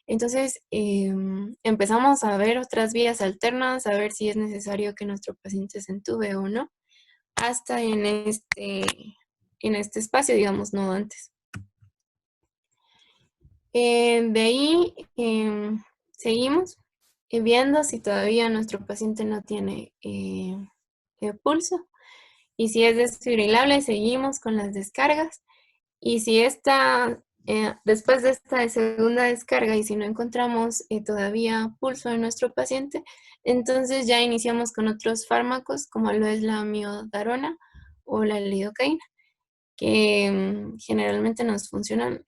entonces empezamos a ver otras vías alternas, a ver si es necesario que nuestro paciente se entube o no, hasta en este espacio, digamos, no antes. De ahí seguimos viendo si todavía nuestro paciente no tiene pulso, y si es desfibrilable, seguimos con las descargas. Y si después de esta segunda descarga y si no encontramos todavía pulso en nuestro paciente, entonces ya iniciamos con otros fármacos como lo es la amiodarona o la lidocaína, que generalmente nos funcionan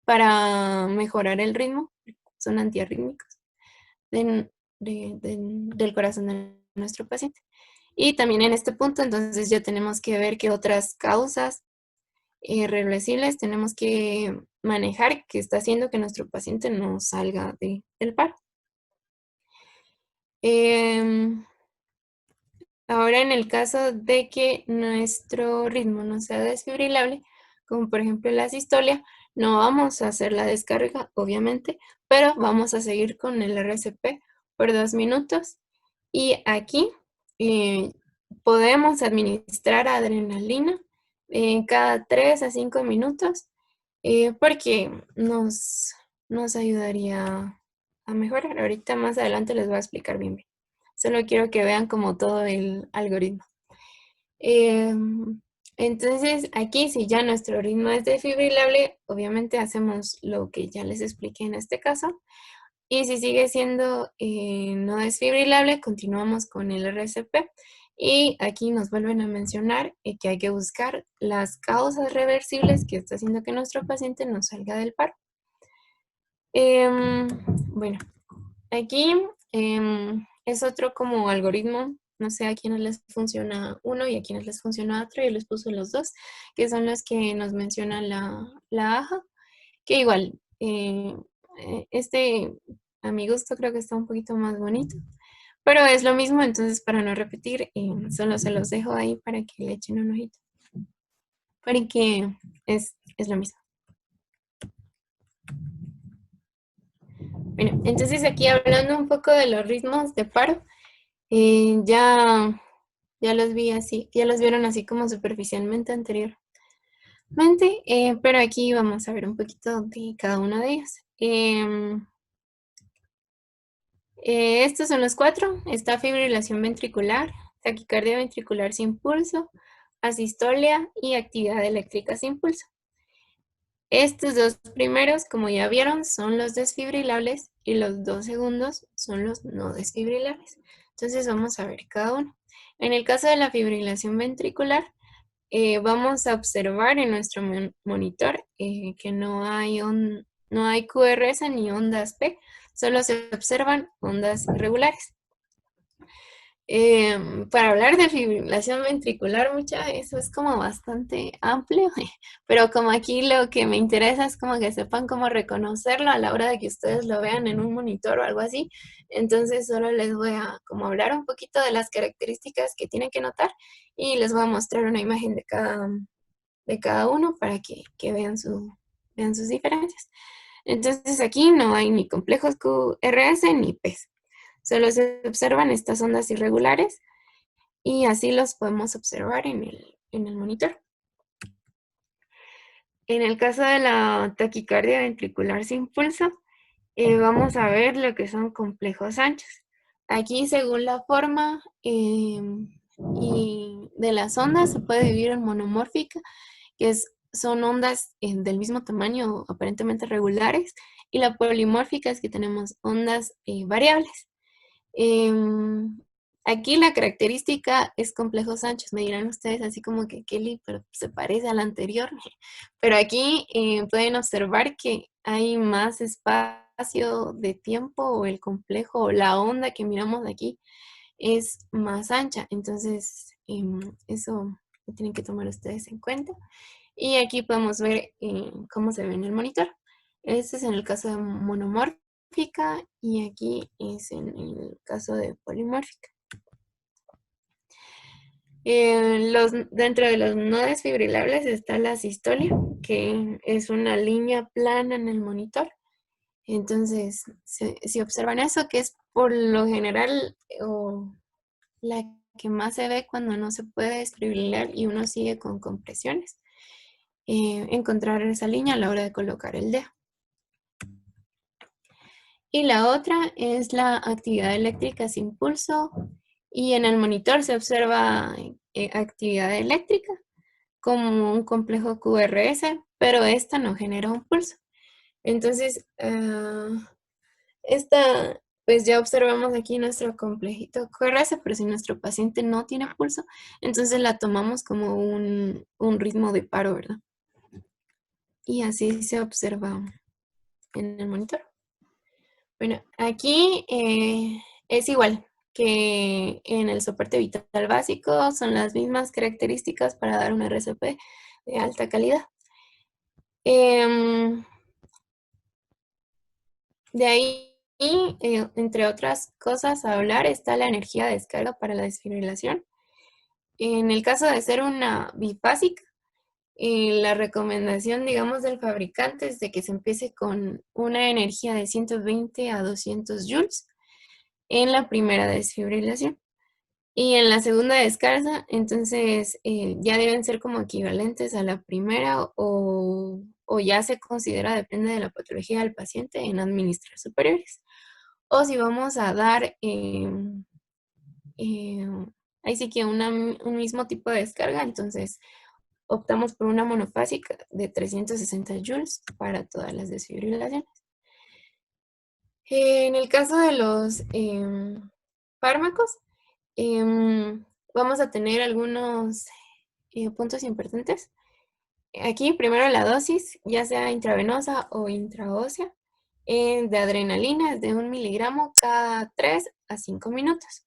para mejorar el ritmo, son antiarrítmicos del corazón de nuestro paciente. Y también en este punto, entonces ya tenemos que ver qué otras causas reversibles tenemos que manejar que está haciendo que nuestro paciente no salga del paro. Ahora en el caso de que nuestro ritmo no sea desfibrilable, como por ejemplo la sistolia, no vamos a hacer la descarga, obviamente, pero vamos a seguir con el RCP por 2 minutos. Y aquí podemos administrar adrenalina cada 3 a 5 minutos porque nos ayudaría a mejorar. Ahorita más adelante les voy a explicar bien. Solo quiero que vean como todo el algoritmo. Entonces, aquí si ya nuestro ritmo es desfibrilable, obviamente hacemos lo que ya les expliqué en este caso. Y si sigue siendo no desfibrilable, continuamos con el RCP. Y aquí nos vuelven a mencionar que hay que buscar las causas reversibles que está haciendo que nuestro paciente no salga del paro. Bueno, aquí es otro como algoritmo, no sé a quiénes les funciona uno y a quiénes les funciona otro, yo les puse los dos, que son los que nos menciona la AJA, que igual, a mi gusto creo que está un poquito más bonito, pero es lo mismo, entonces para no repetir, solo se los dejo ahí para que le echen un ojito, porque es lo mismo. Bueno, entonces aquí hablando un poco de los ritmos de paro, ya los vi así, ya los vieron así como superficialmente anteriormente, pero aquí vamos a ver un poquito de cada una de ellas. Estos son los 4. Está fibrilación ventricular, taquicardia ventricular sin pulso, asistolia y actividad eléctrica sin pulso. Estos 2 primeros, como ya vieron, son los desfibrilables y los 2 segundos son los no desfibrilables. Entonces vamos a ver cada uno. En el caso de la fibrilación ventricular, vamos a observar en nuestro monitor que no hay QRS ni ondas P, solo se observan ondas irregulares. Para hablar de fibrilación ventricular, eso es como bastante amplio, pero como aquí lo que me interesa es como que sepan cómo reconocerlo a la hora de que ustedes lo vean en un monitor o algo así. Entonces solo les voy a como hablar un poquito de las características que tienen que notar y les voy a mostrar una imagen de cada uno para que vean sus diferencias. Entonces aquí no hay ni complejos QRS ni PES. Solo se observan estas ondas irregulares y así los podemos observar en el monitor. En el caso de la taquicardia ventricular sin pulso, vamos a ver lo que son complejos anchos. Aquí, según la forma y de las ondas, se puede dividir en monomórfica, que son ondas del mismo tamaño, aparentemente regulares, y la polimórfica es que tenemos ondas variables. aquí la característica es complejos anchos. Me dirán ustedes así como que, Kelly, pero se parece a la anterior. Pero aquí pueden observar que hay más espacio de tiempo, o el complejo o la onda que miramos aquí es más ancha. Entonces, eso lo tienen que tomar ustedes en cuenta. Y aquí podemos ver cómo se ve en el monitor. Este es en el caso de monomórfica y aquí es en el caso de polimórfica. Dentro de los no desfibrilables está la sistolia, que es una línea plana en el monitor. Entonces, si observan eso, que es por lo general o la que más se ve cuando no se puede desfibrilar y uno sigue con compresiones, encontrar esa línea a la hora de colocar el dedo. Y la otra es la actividad eléctrica sin pulso, y en el monitor se observa actividad eléctrica como un complejo QRS, pero esta no genera un pulso. Entonces, esta, pues ya observamos aquí nuestro complejito QRS, pero si nuestro paciente no tiene pulso, entonces la tomamos como un ritmo de paro, ¿verdad? Y así se observa en el monitor. Bueno, aquí es igual que en el soporte vital básico, son las mismas características para dar un RCP de alta calidad. De ahí, entre otras cosas a hablar, está la energía de descarga para la desfibrilación. En el caso de ser una bifásica, la recomendación, digamos, del fabricante es de que se empiece con una energía de 120 a 200 joules en la primera desfibrilación. Y en la segunda descarga, entonces ya deben ser como equivalentes a la primera, o ya se considera, depende de la patología del paciente, en administrar superiores. O si vamos a dar, ahí sí que un mismo tipo de descarga, entonces optamos por una monofásica de 360 joules para todas las desfibrilaciones. En el caso de los fármacos, vamos a tener algunos puntos importantes. Aquí primero la dosis, ya sea intravenosa o intraósea, de adrenalina es de 1 miligramo cada 3 a 5 minutos.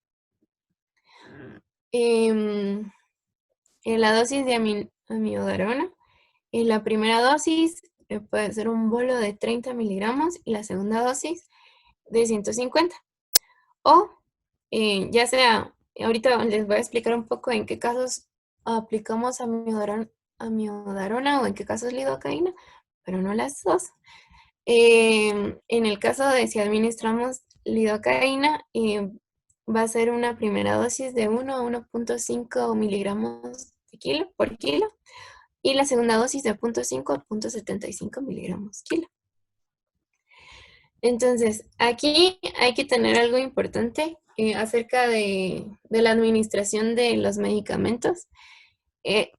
En la dosis de amiodarona, en la primera dosis puede ser un bolo de 30 miligramos y la segunda dosis de 150. O ya sea, ahorita les voy a explicar un poco en qué casos aplicamos amiodarona o en qué casos lidocaína, pero no las dos. En el caso de si administramos lidocaína, va a ser una primera dosis de 1 a 1.5 miligramos por kilo, y la segunda dosis de 0.5 a 0.75 miligramos kilo. Entonces, aquí hay que tener algo importante acerca de la administración de los medicamentos.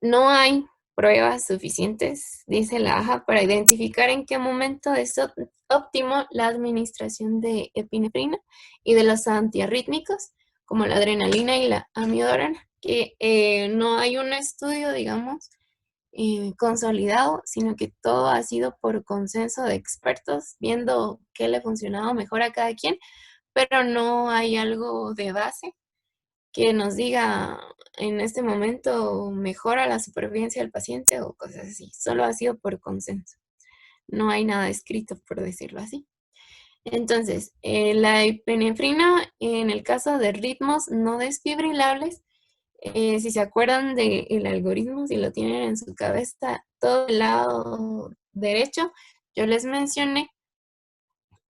No hay pruebas suficientes, dice la AJA, para identificar en qué momento es óptimo la administración de epinefrina y de los antiarrítmicos, como la adrenalina y la amiodarona, que no hay un estudio, digamos, consolidado, sino que todo ha sido por consenso de expertos, viendo qué le funcionaba mejor a cada quien, pero no hay algo de base que nos diga en este momento mejora la supervivencia del paciente o cosas así. Solo ha sido por consenso. No hay nada escrito, por decirlo así. Entonces, la epinefrina, en el caso de ritmos no desfibrilables, si se acuerdan del algoritmo, si lo tienen en su cabeza, todo el lado derecho, yo les mencioné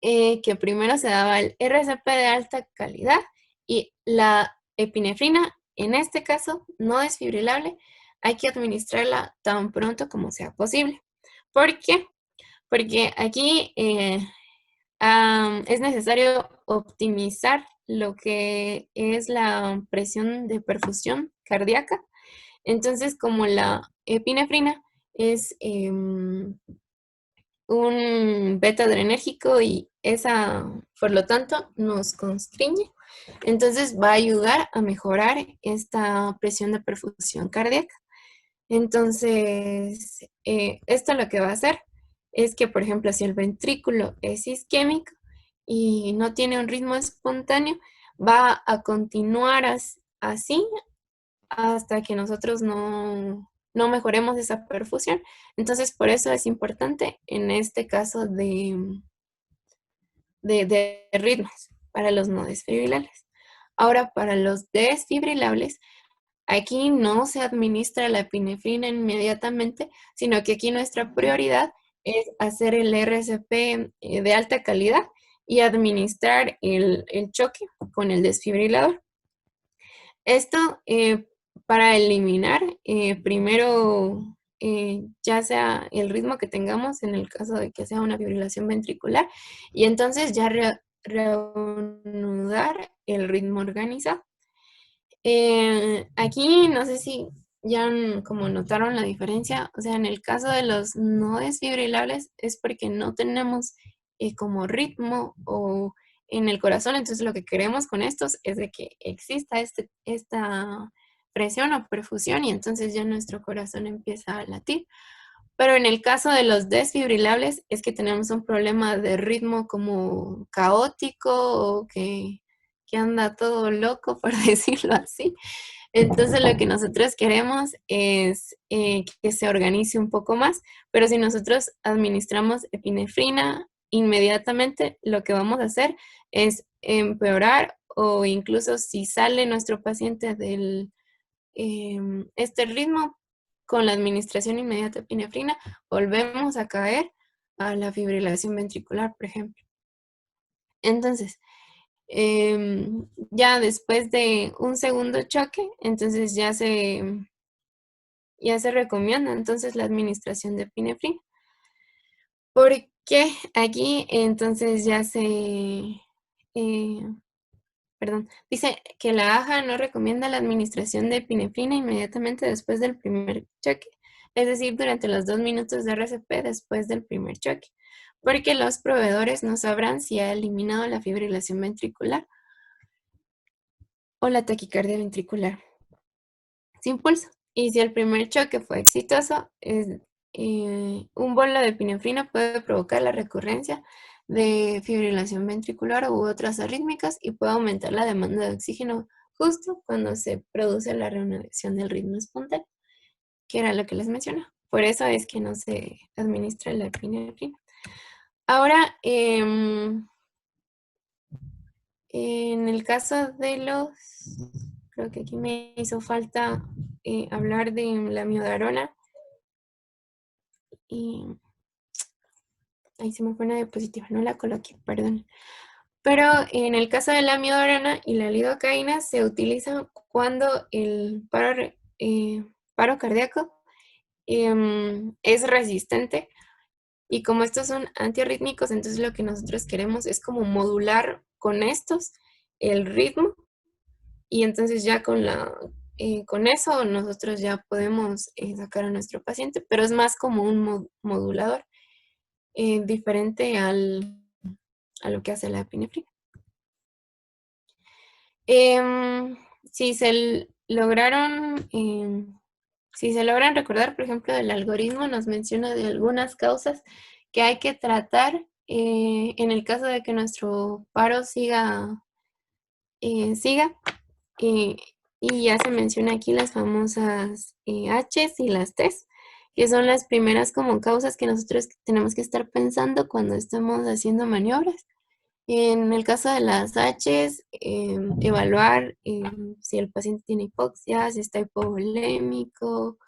que primero se daba el RCP de alta calidad y la epinefrina, en este caso, no desfibrilable, hay que administrarla tan pronto como sea posible. ¿Por qué? Porque aquí es necesario optimizar lo que es la presión de perfusión cardíaca. Entonces, como la epinefrina es un beta adrenérgico y esa, por lo tanto, nos constriñe, Entonces va a ayudar a mejorar esta presión de perfusión cardíaca. Entonces, esto lo que va a hacer es que, por ejemplo, si el ventrículo es isquémico y no tiene un ritmo espontáneo, va a continuar así hasta que nosotros no mejoremos esa perfusión. Entonces, por eso es importante en este caso de ritmos para los no desfibrilables. Ahora, para los desfibrilables, aquí no se administra la epinefrina inmediatamente, sino que aquí nuestra prioridad es hacer el RCP de alta calidad y administrar el choque con el desfibrilador. Esto para eliminar primero ya sea el ritmo que tengamos en el caso de que sea una fibrilación ventricular y entonces ya reanudar el ritmo organizado. Aquí no sé si ya como notaron la diferencia, o sea, en el caso de los no desfibrilables es porque no tenemos como ritmo o en el corazón, entonces lo que queremos con estos es de que exista esta presión o perfusión y entonces ya nuestro corazón empieza a latir. Pero en el caso de los desfibrilables es que tenemos un problema de ritmo como caótico o que anda todo loco, por decirlo así. Entonces lo que nosotros queremos es que se organice un poco más, pero si nosotros administramos epinefrina inmediatamente, lo que vamos a hacer es empeorar o incluso si sale nuestro paciente del este ritmo con la administración inmediata de epinefrina, volvemos a caer a la fibrilación ventricular, por ejemplo. Entonces, ya después de un segundo choque, entonces ya se recomienda entonces la administración de epinefrina. Porque aquí entonces ya perdón, dice que la AJA no recomienda la administración de epinefrina inmediatamente después del primer choque, es decir, durante los 2 minutos de RCP después del primer choque, porque los proveedores no sabrán si ha eliminado la fibrilación ventricular o la taquicardia ventricular sin pulso. Y si el primer choque fue exitoso, un bolo de epinefrina puede provocar la recurrencia de fibrilación ventricular u otras arrítmicas y puede aumentar la demanda de oxígeno justo cuando se produce la reanudación del ritmo espontáneo, que era lo que les mencioné. Por eso es que no se administra la epinefrina. Ahora, en el caso de creo que aquí me hizo falta hablar de la miodarona y ahí se me fue una diapositiva, no la coloqué, perdón. Pero en el caso de la amiodarona y la lidocaína se utilizan cuando el paro cardíaco es resistente y como estos son antiarrítmicos, entonces lo que nosotros queremos es como modular con estos el ritmo y entonces ya con eso nosotros ya podemos sacar a nuestro paciente, pero es más como un modulador diferente a lo que hace la epinefrina. Si si se logran recordar, por ejemplo, del algoritmo, nos menciona de algunas causas que hay que tratar en el caso de que nuestro paro siga, eh, y ya se menciona aquí las famosas H's y las T's, que son las primeras como causas que nosotros tenemos que estar pensando cuando estamos haciendo maniobras. En el caso de las H's, evaluar si el paciente tiene hipoxia, si está hipovolémico,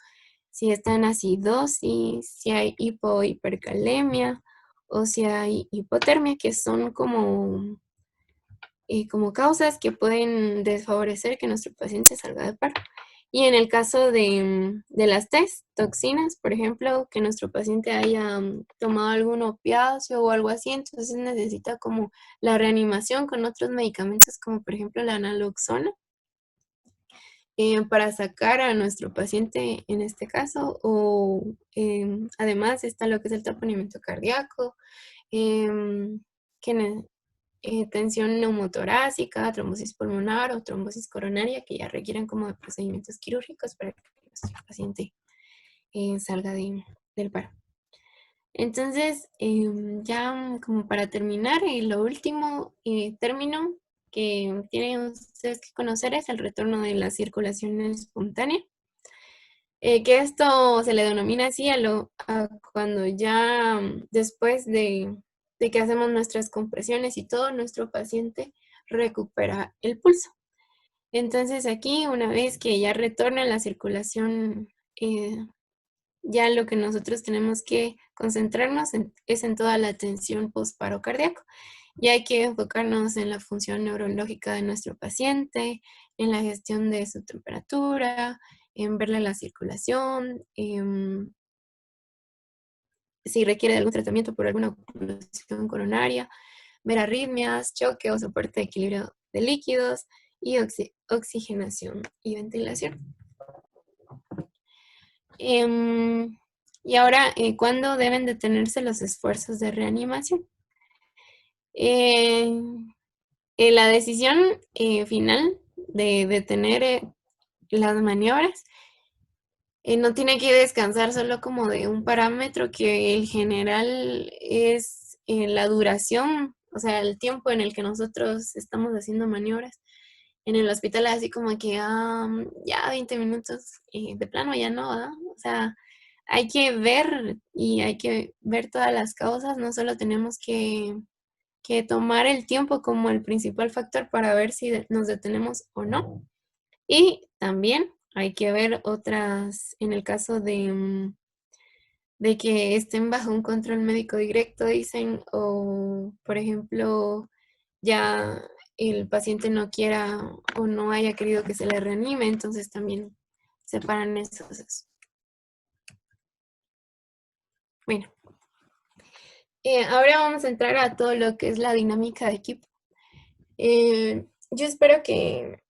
si está en acidosis, si hay hipohipercalemia o si hay hipotermia, que son como causas que pueden desfavorecer que nuestro paciente salga de paro. Y en el caso de las toxinas, por ejemplo, que nuestro paciente haya tomado algún opiáceo o algo así, entonces necesita como la reanimación con otros medicamentos, como por ejemplo la naloxona, para sacar a nuestro paciente en este caso, o además está lo que es el taponimiento cardíaco, que tensión neumotorácica, trombosis pulmonar o trombosis coronaria, que ya requieren como de procedimientos quirúrgicos para que nuestro paciente salga del paro. Entonces, ya como para terminar, lo último término que tienen ustedes que conocer es el retorno de la circulación espontánea, que esto se le denomina así a cuando ya después de que hacemos nuestras compresiones y todo, nuestro paciente recupera el pulso. Entonces aquí, una vez que ya retorna la circulación, ya lo que nosotros tenemos que concentrarnos es en toda la atención postparo cardíaco. Y hay que enfocarnos en la función neurológica de nuestro paciente, en la gestión de su temperatura, en verle la circulación, si requiere de algún tratamiento por alguna oclusión coronaria, ver arritmias, choque o soporte de equilibrio de líquidos y oxigenación y ventilación. Y ahora, ¿cuándo deben detenerse los esfuerzos de reanimación? La decisión final de detener las maniobras no tiene que descansar solo como de un parámetro que en general es la duración, o sea, el tiempo en el que nosotros estamos haciendo maniobras. En el hospital así como que ya 20 minutos, de plano ya no, ¿verdad? O sea, hay que ver y hay que ver todas las causas, no solo tenemos que tomar el tiempo como el principal factor para ver si nos detenemos o no. Y también hay que ver otras, en el caso de que estén bajo un control médico directo, dicen, o por ejemplo, ya el paciente no quiera o no haya querido que se le reanime, entonces también separan esos. Bueno, ahora vamos a entrar a todo lo que es la dinámica de equipo. Yo espero que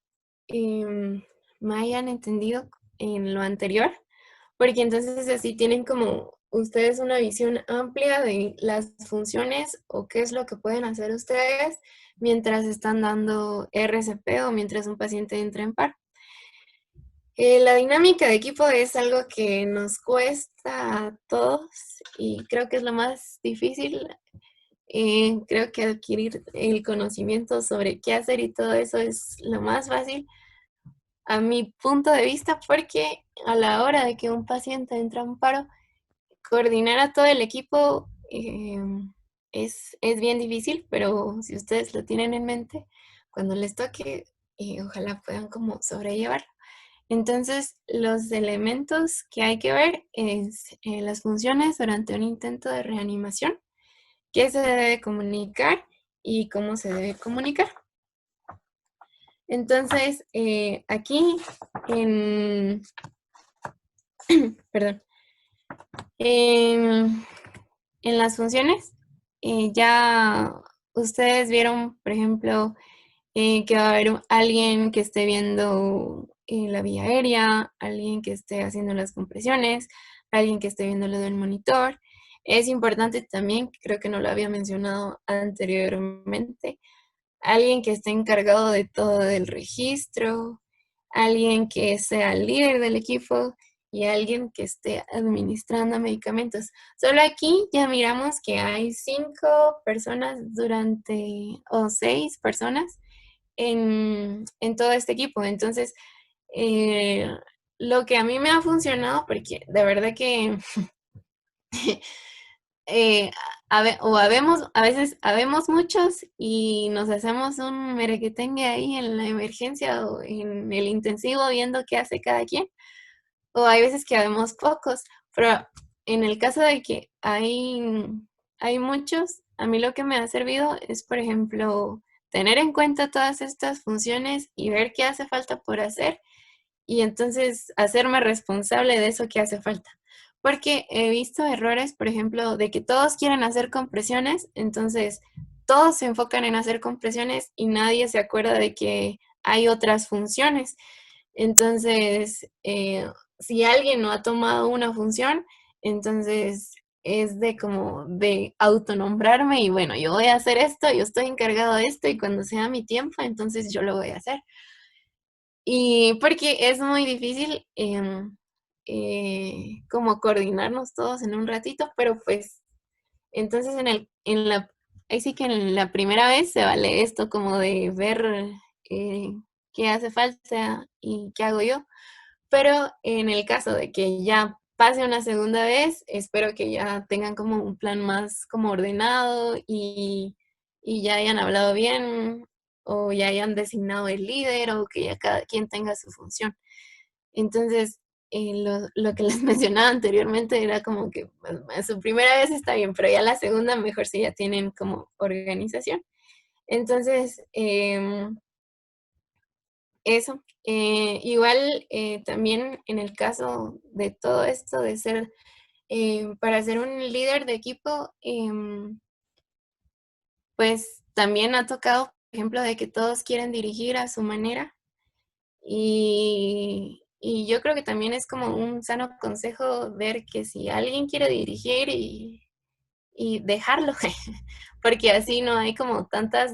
me hayan entendido en lo anterior, porque entonces así tienen como ustedes una visión amplia de las funciones o qué es lo que pueden hacer ustedes mientras están dando RCP o mientras un paciente entra en paro. La dinámica de equipo es algo que nos cuesta a todos y creo que es lo más difícil. Creo que adquirir el conocimiento sobre qué hacer y todo eso es lo más fácil a mi punto de vista, porque a la hora de que un paciente entra a un paro, coordinar a todo el equipo es bien difícil, pero si ustedes lo tienen en mente, cuando les toque, ojalá puedan como sobrellevarlo. Entonces, los elementos que hay que ver es las funciones durante un intento de reanimación, qué se debe comunicar y cómo se debe comunicar. Entonces, aquí perdón, en las funciones, ya ustedes vieron, por ejemplo, que va a haber alguien que esté viendo la vía aérea, alguien que esté haciendo las compresiones, alguien que esté viendo lo del monitor. Es importante también, creo que no lo había mencionado anteriormente, alguien que esté encargado de todo el registro, alguien que sea el líder del equipo y alguien que esté administrando medicamentos. Solo aquí ya miramos que hay 5 personas o 6 personas en todo este equipo. Entonces, lo que a mí me ha funcionado, porque de verdad que a veces habemos muchos y nos hacemos un merequetengue ahí en la emergencia o en el intensivo viendo qué hace cada quien, o hay veces que habemos pocos, pero en el caso de que hay muchos, a mí lo que me ha servido es, por ejemplo, tener en cuenta todas estas funciones y ver qué hace falta por hacer y entonces hacerme responsable de eso que hace falta. Porque he visto errores, por ejemplo, de que todos quieren hacer compresiones, entonces todos se enfocan en hacer compresiones y nadie se acuerda de que hay otras funciones. Entonces, si alguien no ha tomado una función, entonces es de como de autonombrarme y bueno, yo voy a hacer esto, yo estoy encargado de esto y cuando sea mi tiempo, entonces yo lo voy a hacer. Y porque es muy difícil como coordinarnos todos en un ratito, pero pues entonces ahí sí que en la primera vez se vale esto como de ver eh, qué hace falta y qué hago yo. Pero en el caso de que ya pase una segunda vez, espero que ya tengan como un plan más como ordenado y ya hayan hablado bien o ya hayan designado el líder o que ya cada quien tenga su función. Entonces, lo que les mencionaba anteriormente era como que su primera vez está bien, pero ya la segunda mejor si ya tienen como organización. Entonces, eso. Igual también en el caso de todo esto de ser, para ser un líder de equipo, pues también ha tocado, por ejemplo, de que todos quieren dirigir a su manera y yo creo que también es como un sano consejo ver que si alguien quiere dirigir y dejarlo, porque así no hay como tantas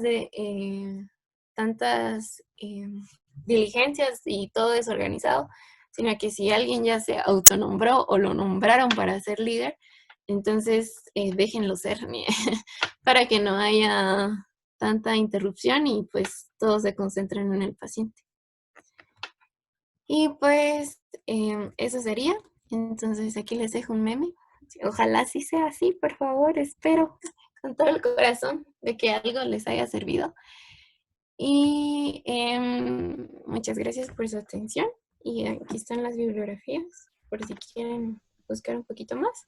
diligencias y todo desorganizado, sino que si alguien ya se autonombró o lo nombraron para ser líder, entonces déjenlo ser para que no haya tanta interrupción y pues todos se concentren en el paciente. Y pues eso sería. Entonces aquí les dejo un meme. Ojalá sí sea así, por favor, espero con todo el corazón de que algo les haya servido. Y muchas gracias por su atención. Y aquí están las bibliografías, por si quieren buscar un poquito más.